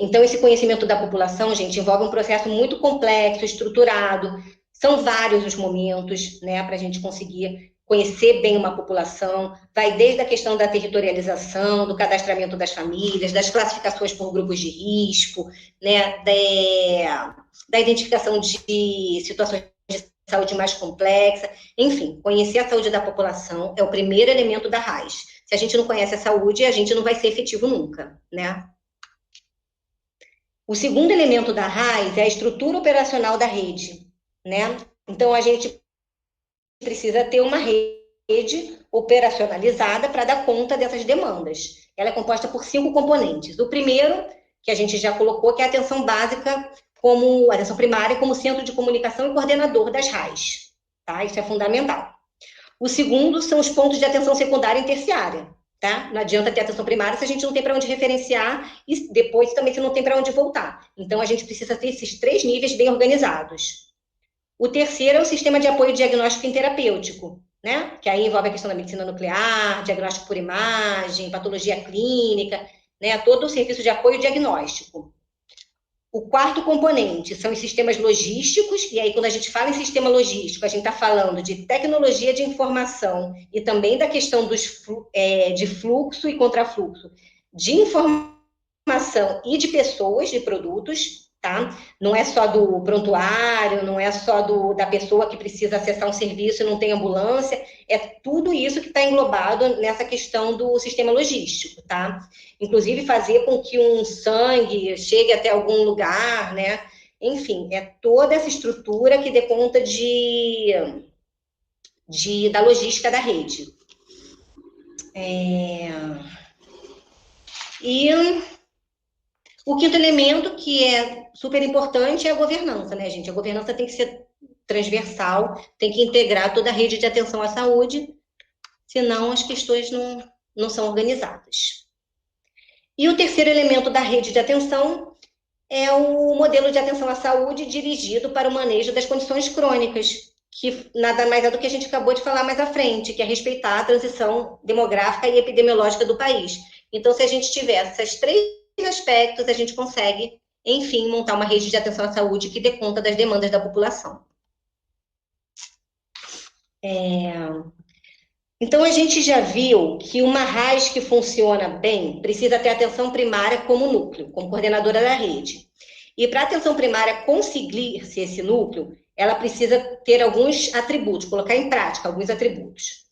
Então, esse conhecimento da população, gente, envolve um processo muito complexo, estruturado, são vários os momentos, né, para a gente conseguir conhecer bem uma população, vai desde a questão da territorialização, do cadastramento das famílias, das classificações por grupos de risco, né, da identificação de situações de saúde mais complexa, enfim, conhecer a saúde da população é o primeiro elemento da RAIS. Se a gente não conhece a saúde, a gente não vai ser efetivo nunca, né? O segundo elemento da RAIS é a estrutura operacional da rede, né? Então, a gente precisa ter uma rede operacionalizada para dar conta dessas demandas. Ela é composta por 5 componentes. O primeiro, que a gente já colocou, que é a atenção básica, como a atenção primária, como centro de comunicação e coordenador das RAIS, tá? Isso é fundamental. O segundo são os pontos de atenção secundária e terciária, tá? Não adianta ter atenção primária se a gente não tem para onde referenciar e depois também se não tem para onde voltar. Então, a gente precisa ter esses 3 níveis bem organizados. O terceiro é o sistema de apoio diagnóstico e terapêutico, né? Que aí envolve a questão da medicina nuclear, diagnóstico por imagem, patologia clínica, né? Todo o serviço de apoio diagnóstico. O quarto componente são os sistemas logísticos, e aí quando a gente fala em sistema logístico, a gente está falando de tecnologia de informação e também da questão de fluxo e contrafluxo de informação e de pessoas, de produtos, tá? Não é só do prontuário, não é só da pessoa que precisa acessar um serviço e não tem ambulância, é tudo isso que está englobado nessa questão do sistema logístico, tá? Inclusive fazer com que um sangue chegue até algum lugar, né? Enfim, é toda essa estrutura que dê conta da logística da rede. E o quinto elemento, que é super importante, é a governança, né, gente? A governança tem que ser transversal, tem que integrar toda a rede de atenção à saúde, senão as questões não são organizadas. E o terceiro elemento da rede de atenção é o modelo de atenção à saúde dirigido para o manejo das condições crônicas, que nada mais é do que a gente acabou de falar mais à frente, que é respeitar a transição demográfica e epidemiológica do país. Então, se a gente tiver esses 3 aspectos, a gente consegue, enfim, montar uma rede de atenção à saúde que dê conta das demandas da população. Então, a gente já viu que uma RAIS que funciona bem precisa ter atenção primária como núcleo, como coordenadora da rede. E para a atenção primária conseguir ser esse núcleo, ela precisa ter alguns atributos, colocar em prática alguns atributos.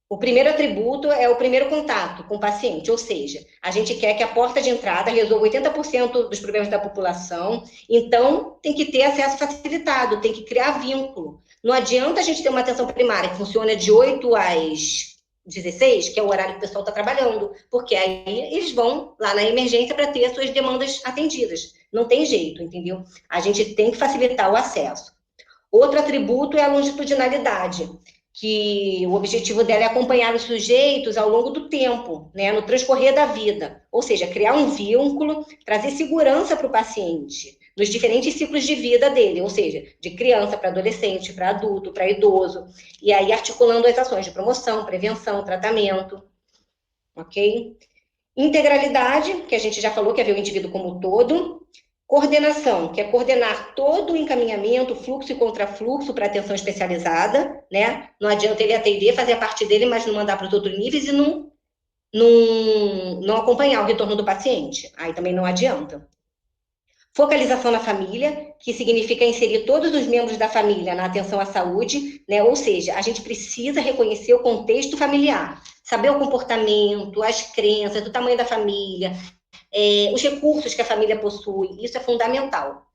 O primeiro atributo é o primeiro contato com o paciente, ou seja, a gente quer que a porta de entrada resolva 80% dos problemas da população, então tem que ter acesso facilitado, tem que criar vínculo. Não adianta a gente ter uma atenção primária que funciona de 8 às 16, que é o horário que o pessoal está trabalhando, porque aí eles vão lá na emergência para ter as suas demandas atendidas. Não tem jeito, entendeu? A gente tem que facilitar o acesso. Outro atributo é a longitudinalidade, que o objetivo dela é acompanhar os sujeitos ao longo do tempo, né, no transcorrer da vida, ou seja, criar um vínculo, trazer segurança para o paciente, nos diferentes ciclos de vida dele, ou seja, de criança para adolescente, para adulto, para idoso, e aí articulando as ações de promoção, prevenção, tratamento, ok? Integralidade, que a gente já falou, que é ver o indivíduo como um todo. Coordenação, que é coordenar todo o encaminhamento, fluxo e contrafluxo para atenção especializada, né? Não adianta ele atender, fazer a parte dele, mas não mandar para os outros níveis e não acompanhar o retorno do paciente. Aí também não adianta. Focalização na família, que significa inserir todos os membros da família na atenção à saúde, né? Ou seja, a gente precisa reconhecer o contexto familiar, saber o comportamento, as crenças, o tamanho da família, os recursos que a família possui, isso é fundamental.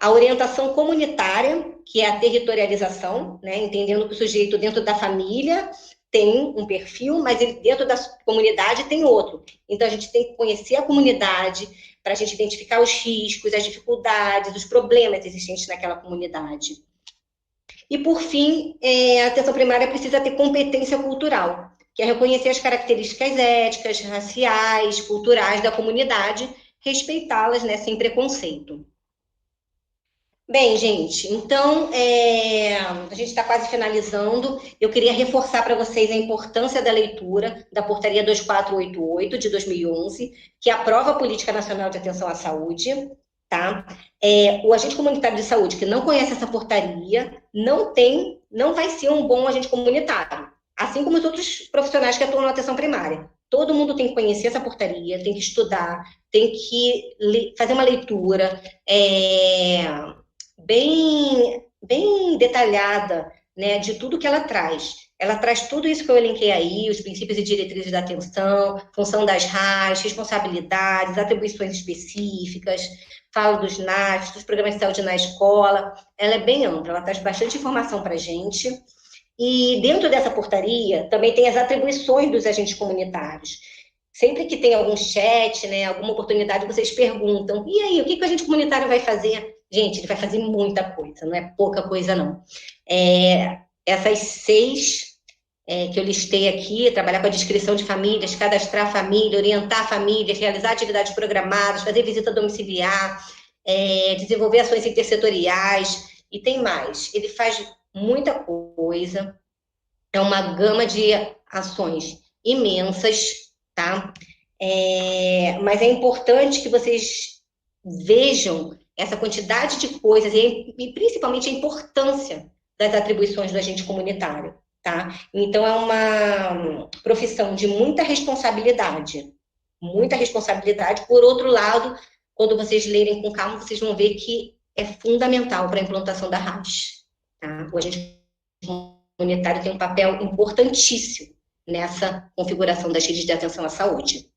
A orientação comunitária, que é a territorialização, né? Entendendo que o sujeito dentro da família tem um perfil, mas ele dentro da comunidade tem outro. Então, a gente tem que conhecer a comunidade para a gente identificar os riscos, as dificuldades, os problemas existentes naquela comunidade. E, por fim, a atenção primária precisa ter competência cultural, que é reconhecer as características éticas, raciais, culturais da comunidade, respeitá-las, né, sem preconceito. Bem, gente, então, a gente está quase finalizando. Eu queria reforçar para vocês a importância da leitura da Portaria 2488, de 2011, que aprova a Política Nacional de Atenção à Saúde, tá? O agente comunitário de saúde que não conhece essa portaria não vai ser um bom agente comunitário, assim como os outros profissionais que atuam na atenção primária. Todo mundo tem que conhecer essa portaria, tem que estudar, tem que fazer uma leitura bem detalhada, né, de tudo que ela traz. Ela traz tudo isso que eu elenquei aí, os princípios e diretrizes da atenção, função das RAS, responsabilidades, atribuições específicas, fala dos NAFs, dos programas de saúde na escola. Ela é bem ampla, ela traz bastante informação para a gente. E dentro dessa portaria também tem as atribuições dos agentes comunitários. Sempre que tem algum chat, né, alguma oportunidade, vocês perguntam, e aí, o que o agente comunitário vai fazer? Gente, ele vai fazer muita coisa, não é pouca coisa, não. Essas 6 que eu listei aqui, trabalhar com a descrição de famílias, cadastrar a família, orientar a família, realizar atividades programadas, fazer visita domiciliar, desenvolver ações intersetoriais, e tem mais. Ele faz muita coisa, é uma gama de ações imensas, tá? Mas é importante que vocês vejam essa quantidade de coisas e principalmente a importância das atribuições do agente comunitário, tá? Então, é uma profissão de muita responsabilidade. Muita responsabilidade. Por outro lado, quando vocês lerem com calma, vocês vão ver que é fundamental para a implantação da RAS, tá? O agente comunitário tem um papel importantíssimo nessa configuração das redes de atenção à saúde.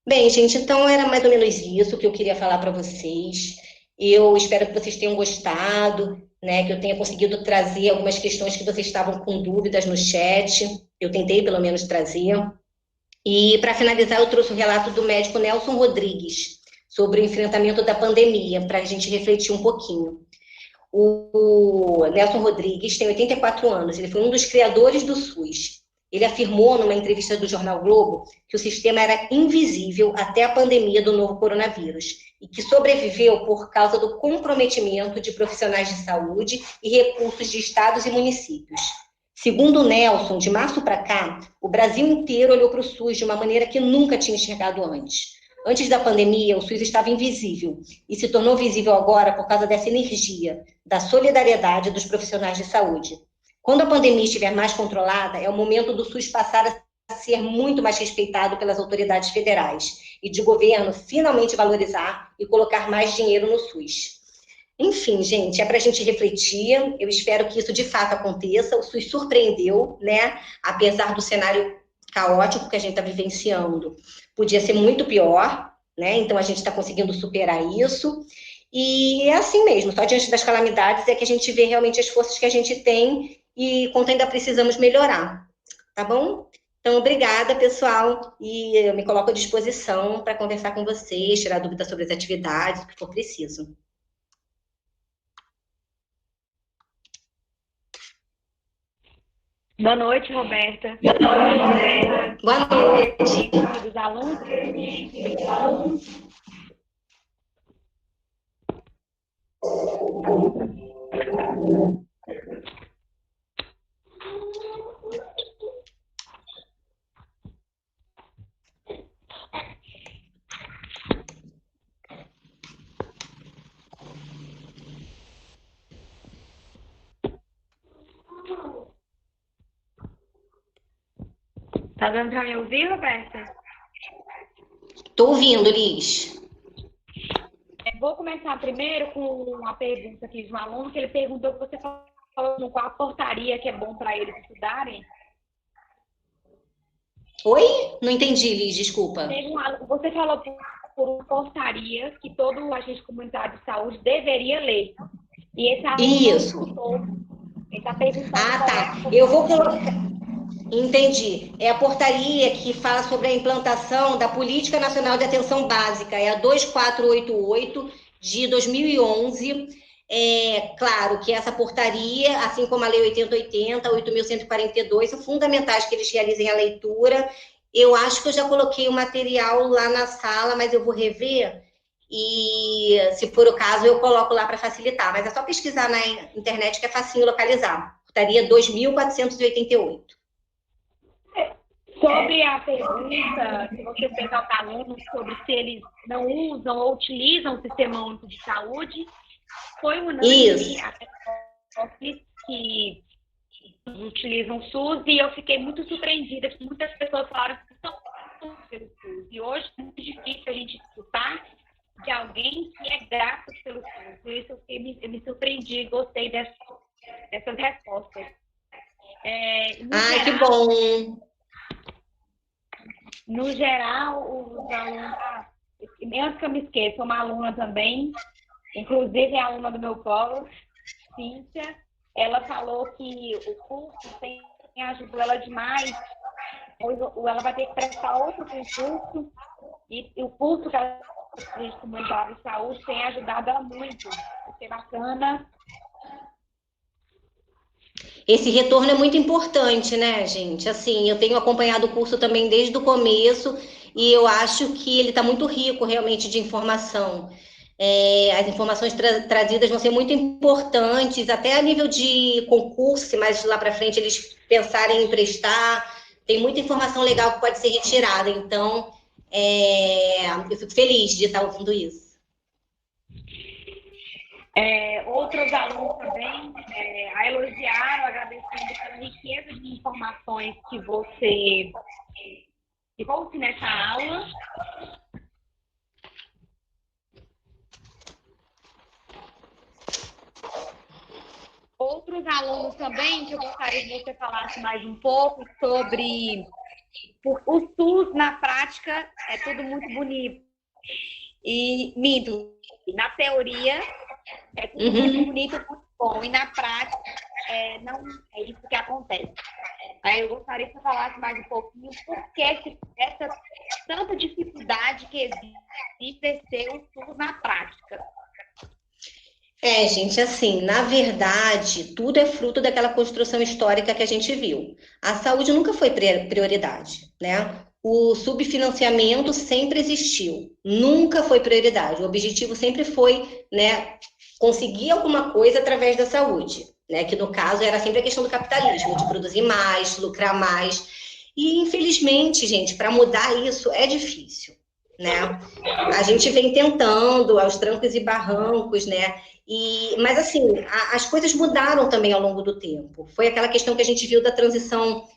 Bem, gente, então era mais ou menos isso que eu queria falar para vocês. Eu espero que vocês tenham gostado, né, que eu tenha conseguido trazer algumas questões que vocês estavam com dúvidas no chat. Eu tentei, pelo menos, trazer. E, para finalizar, eu trouxe o relato do médico Nelson Rodrigues sobre o enfrentamento da pandemia, para a gente refletir um pouquinho. O Nelson Rodrigues tem 84 anos, ele foi um dos criadores do SUS. Ele afirmou numa entrevista do Jornal Globo que o sistema era invisível até a pandemia do novo coronavírus e que sobreviveu por causa do comprometimento de profissionais de saúde e recursos de estados e municípios. Segundo o Nelson, de março para cá, o Brasil inteiro olhou para o SUS de uma maneira que nunca tinha enxergado antes. Antes da pandemia, o SUS estava invisível e se tornou visível agora por causa dessa energia, da solidariedade dos profissionais de saúde. Quando a pandemia estiver mais controlada, é o momento do SUS passar a ser muito mais respeitado pelas autoridades federais e de governo finalmente valorizar e colocar mais dinheiro no SUS. Enfim, gente, é para a gente refletir. Eu espero que isso de fato aconteça. O SUS surpreendeu, né? Apesar do cenário caótico que a gente está vivenciando. Podia ser muito pior, né? Então a gente está conseguindo superar isso. E é assim mesmo, só diante das calamidades é que a gente vê realmente as forças que a gente tem e quanto ainda precisamos melhorar, tá bom? Então, obrigada, pessoal, e eu me coloco à disposição para conversar com vocês, tirar dúvidas sobre as atividades, o que for preciso. Boa noite, Roberta. Boa noite. Dos alunos. Tá dando para me ouvir, Roberta? Estou ouvindo, Liz. Vou começar primeiro com uma pergunta aqui de um aluno, que ele perguntou que você falou qual a portaria que é bom para eles estudarem. Oi? Não entendi, Liz, desculpa. Você falou por uma portaria que todo agente comunitário de saúde deveria ler. E esse aluno Isso. ele está perguntando... Ah, tá. Eu vou colocar... Entendi. É a portaria que fala sobre a implantação da Política Nacional de Atenção Básica, é a 2488 de 2011. É claro que essa portaria, assim como a Lei 8080, 8.142, são fundamentais que eles realizem a leitura. Eu acho que eu já coloquei o material lá na sala, mas eu vou rever e, se for o caso, eu coloco lá para facilitar. Mas é só pesquisar na internet que é facinho localizar. Portaria 2.488. Sobre a pergunta que você fez aos alunos sobre se eles não usam ou utilizam o Sistema Único de Saúde, foi unânime a resposta que utilizam o SUS, e eu fiquei muito surpreendida que muitas pessoas falaram que estão pelo SUS. E hoje é muito difícil a gente escutar de alguém que é grato pelo SUS. Por isso eu me surpreendi e gostei dessas respostas. Que bom! No geral, os alunos... Antes que eu me esqueça, uma aluna também, inclusive é aluna do meu polo, Cíntia, ela falou que o curso ajudou ela demais, ou ela vai ter que prestar outro concurso, e o curso que ela fez de comunitário de saúde tem ajudado ela muito. Isso é bacana. Esse retorno é muito importante, né, gente? Assim, eu tenho acompanhado o curso também desde o começo e eu acho que ele está muito rico, realmente, de informação. As informações trazidas vão ser muito importantes, até a nível de concurso, se mais lá para frente eles pensarem em prestar. Tem muita informação legal que pode ser retirada. Então, eu fico feliz de estar ouvindo isso. Outros alunos também a elogiaram, agradecendo pela riqueza de informações que você trouxe nessa aula. Outros alunos também, que eu gostaria que você falasse mais um pouco sobre o SUS na prática, é tudo muito bonito. E, minto, na teoria, é tudo muito bonito, muito bom. E na prática, não é isso que acontece. Aí eu gostaria que você falasse mais um pouquinho por que essa tanta dificuldade que existe de exercer o SUS na prática. Gente, assim, na verdade, tudo é fruto daquela construção histórica que a gente viu. A saúde nunca foi prioridade, né? O subfinanciamento sempre existiu, nunca foi prioridade. O objetivo sempre foi, né, conseguir alguma coisa através da saúde, né? Que no caso era sempre a questão do capitalismo, de produzir mais, lucrar mais. E infelizmente, gente, para mudar isso é difícil, né? A gente vem tentando aos trancos e barrancos, né? Mas assim, as coisas mudaram também ao longo do tempo. Foi aquela questão que a gente viu da transição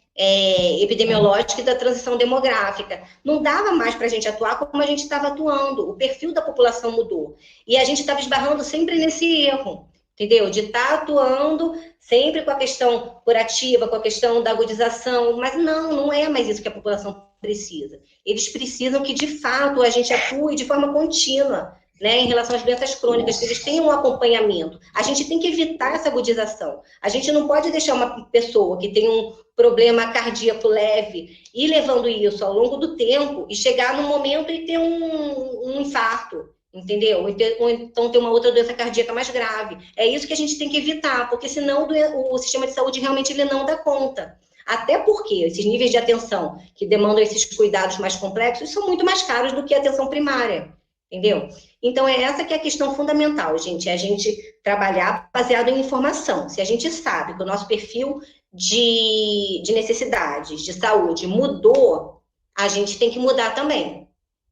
epidemiológica e da transição demográfica. Não dava mais para a gente atuar como a gente estava atuando. O perfil da população mudou. E a gente estava esbarrando sempre nesse erro, entendeu? De estar atuando sempre com a questão curativa, com a questão da agudização. Mas não é mais isso que a população precisa. Eles precisam que, de fato, a gente atue de forma contínua, né, em relação às doenças crônicas, que eles tenham um acompanhamento. A gente tem que evitar essa agudização. A gente não pode deixar uma pessoa que tem um problema cardíaco leve ir levando isso ao longo do tempo e chegar num momento e ter um infarto, entendeu? Ou então ter uma outra doença cardíaca mais grave. É isso que a gente tem que evitar, porque senão o sistema de saúde realmente ele não dá conta. Até porque esses níveis de atenção que demandam esses cuidados mais complexos são muito mais caros do que a atenção primária, entendeu? Então, essa que é a questão fundamental, gente, é a gente trabalhar baseado em informação. Se a gente sabe que o nosso perfil de necessidades, de saúde mudou, a gente tem que mudar também.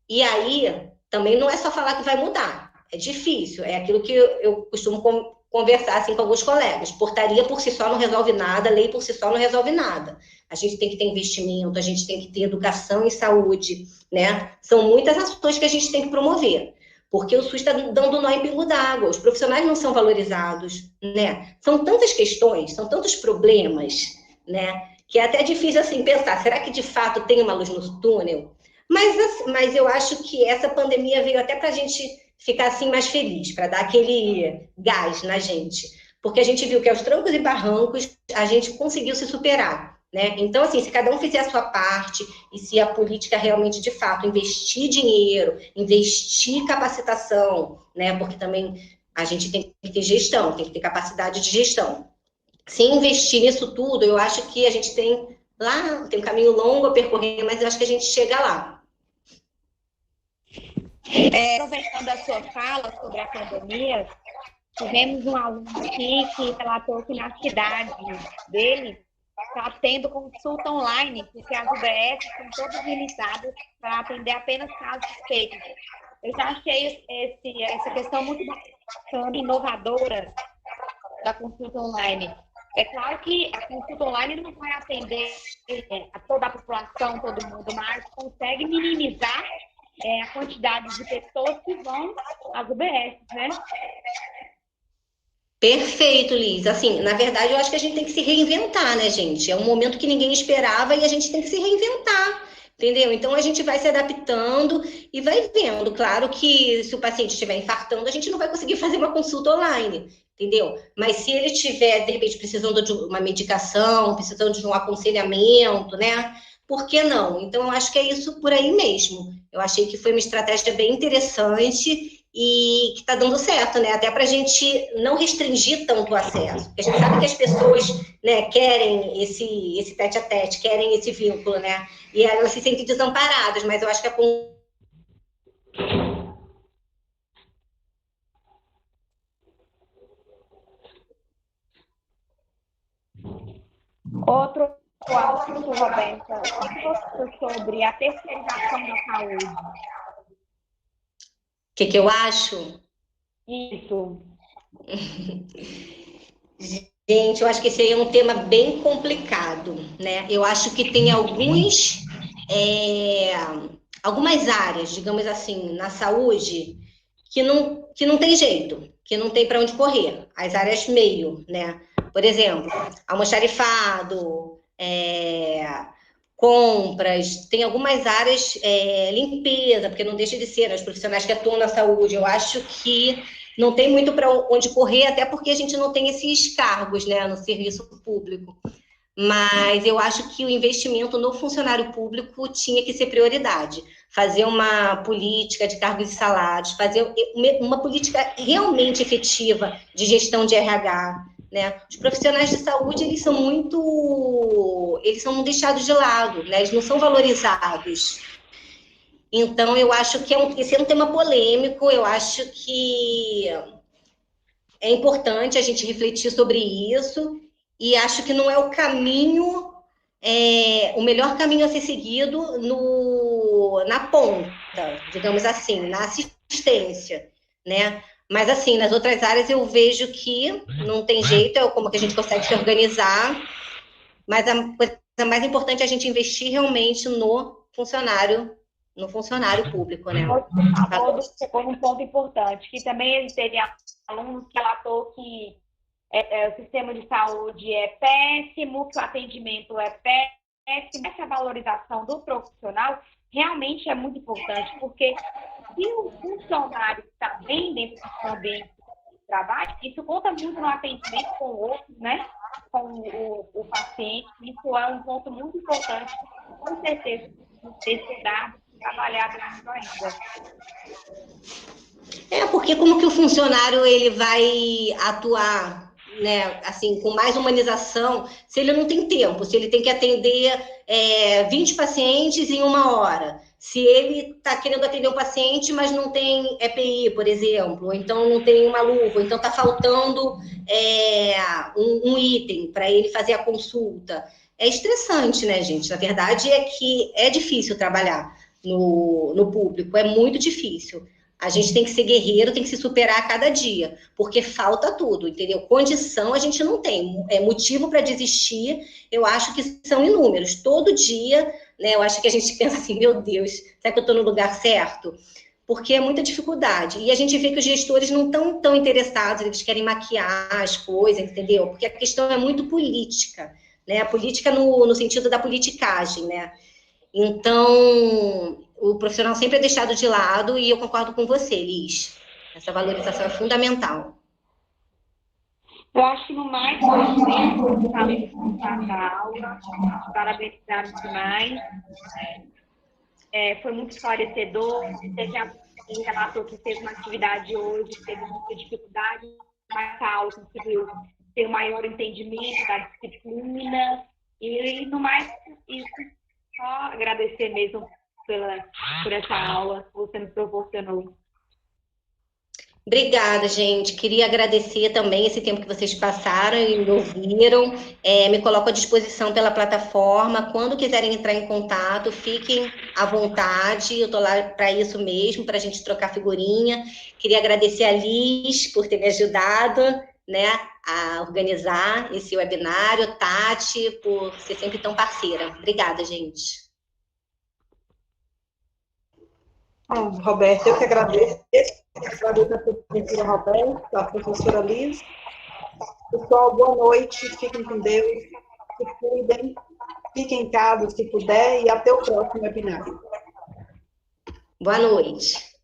E aí, também não é só falar que vai mudar. É difícil, é aquilo que eu costumo conversar assim, com alguns colegas. Portaria por si só não resolve nada, lei por si só não resolve nada. A gente tem que ter investimento, a gente tem que ter educação em saúde, né? São muitas ações que a gente tem que promover. Porque o SUS está dando nó em pingo d'água, os profissionais não são valorizados, né? São tantas questões, são tantos problemas, né? Que é até difícil, assim, pensar, será que de fato tem uma luz no túnel? Mas eu acho que essa pandemia veio até para a gente ficar assim mais feliz, para dar aquele gás na gente. Porque a gente viu que aos trancos e barrancos a gente conseguiu se superar, né? Então, assim, se cada um fizer a sua parte e se a política realmente, de fato, investir dinheiro, investir capacitação, né? Porque também a gente tem que ter gestão, tem que ter capacidade de gestão. Se investir nisso tudo, eu acho que a gente tem um caminho longo a percorrer, mas eu acho que a gente chega lá. Aproveitando a sua fala sobre a pandemia, tivemos um aluno aqui que relatou que na cidade dele está tendo consulta online, porque as UBS são todas limitadas para atender apenas casos suspeitos. Eu já achei essa questão muito bacana, inovadora da consulta online. É claro que a consulta online não vai atender a toda a população, todo mundo, mas consegue minimizar a quantidade de pessoas que vão às UBS, né? Perfeito, Liz. Assim, na verdade, eu acho que a gente tem que se reinventar, né, gente? É um momento que ninguém esperava e a gente tem que se reinventar, entendeu? Então, a gente vai se adaptando e vai vendo. Claro que se o paciente estiver infartando, a gente não vai conseguir fazer uma consulta online, entendeu? Mas se ele estiver, de repente, precisando de uma medicação, precisando de um aconselhamento, né? Por que não? Então, eu acho que é isso por aí mesmo. Eu achei que foi uma estratégia bem interessante e que está dando certo, né? Até para a gente não restringir tanto o acesso. Porque a gente sabe que as pessoas, né, querem esse tete-a-tete, querem esse vínculo, né? E elas se sentem desamparadas, mas eu acho que Outro assunto, Roberta, o que você acha sobre a terceirização da saúde? O que eu acho? Isso. Gente, eu acho que esse aí é um tema bem complicado, né? Eu acho que tem algumas áreas, digamos assim, na saúde que não tem jeito, que não tem para onde correr. As áreas meio, né? Por exemplo, almoxarifado, compras, tem algumas áreas, limpeza, porque não deixa de ser, né? Os profissionais que atuam na saúde, eu acho que não tem muito para onde correr, até porque a gente não tem esses cargos, né, no serviço público. Mas eu acho que o investimento no funcionário público tinha que ser prioridade. Fazer uma política de cargos e salários, fazer uma política realmente efetiva de gestão de RH, né? Os profissionais de saúde, eles são deixados de lado, né? Eles não são valorizados. Então, eu acho que esse é um tema polêmico, eu acho que é importante a gente refletir sobre isso, e acho que não é o caminho, o melhor caminho a ser seguido na ponta, digamos assim, na assistência, né? Mas, assim, nas outras áreas eu vejo que não tem jeito, é como que a gente consegue se organizar, mas a coisa mais importante é a gente investir realmente no funcionário público, né? Você chegou num ponto importante, que também teve alunos que relatou que o sistema de saúde é péssimo, que o atendimento é péssimo. Essa valorização do profissional realmente é muito importante, porque se o funcionário está bem dentro do ambiente de trabalho, isso conta muito no atendimento com o outro, né? Com o paciente. Isso é um ponto muito importante, com certeza, ser estudado, trabalhado muito ainda. Porque como que o funcionário ele vai atuar, né, assim, com mais humanização, se ele não tem tempo, se ele tem que atender 20 pacientes em 1 hora, se ele está querendo atender um paciente, mas não tem EPI, por exemplo, ou então não tem uma luva, ou então está faltando um item para ele fazer a consulta. É estressante, né, gente? Na verdade é que é difícil trabalhar no público, é muito difícil. A gente tem que ser guerreiro, tem que se superar a cada dia, porque falta tudo, entendeu? Condição a gente não tem, motivo para desistir, eu acho que são inúmeros. Todo dia, né, eu acho que a gente pensa assim, meu Deus, será que eu estou no lugar certo? Porque é muita dificuldade. E a gente vê que os gestores não estão tão interessados, eles querem maquiar as coisas, entendeu? Porque a questão é muito política, né? A política no sentido da politicagem, né? Então, o profissional sempre é deixado de lado e eu concordo com você, Liz. Essa valorização é fundamental. Eu acho que no mais foi mesmo da aula, parabenizar demais. Foi muito esclarecedor. Quem relatou que fez uma atividade hoje, teve muita dificuldade, mas a aula conseguiu ter um maior entendimento da disciplina. E no mais, isso, só agradecer mesmo por essa aula que você nos proporcionou. Obrigada, gente. Queria agradecer também esse tempo que vocês passaram e me ouviram. Me coloco à disposição pela plataforma. Quando quiserem entrar em contato, fiquem à vontade. Eu estou lá para isso mesmo, para a gente trocar figurinha. Queria agradecer a Liz por ter me ajudado, né, a organizar esse webinário, Tati, por ser sempre tão parceira. Obrigada, gente. Roberto, eu que agradeço. Agradeço a professora Roberto, a professora Liz. Pessoal, boa noite, fiquem com Deus, se cuidem, fiquem em casa se puder e até o próximo webinário. Boa noite.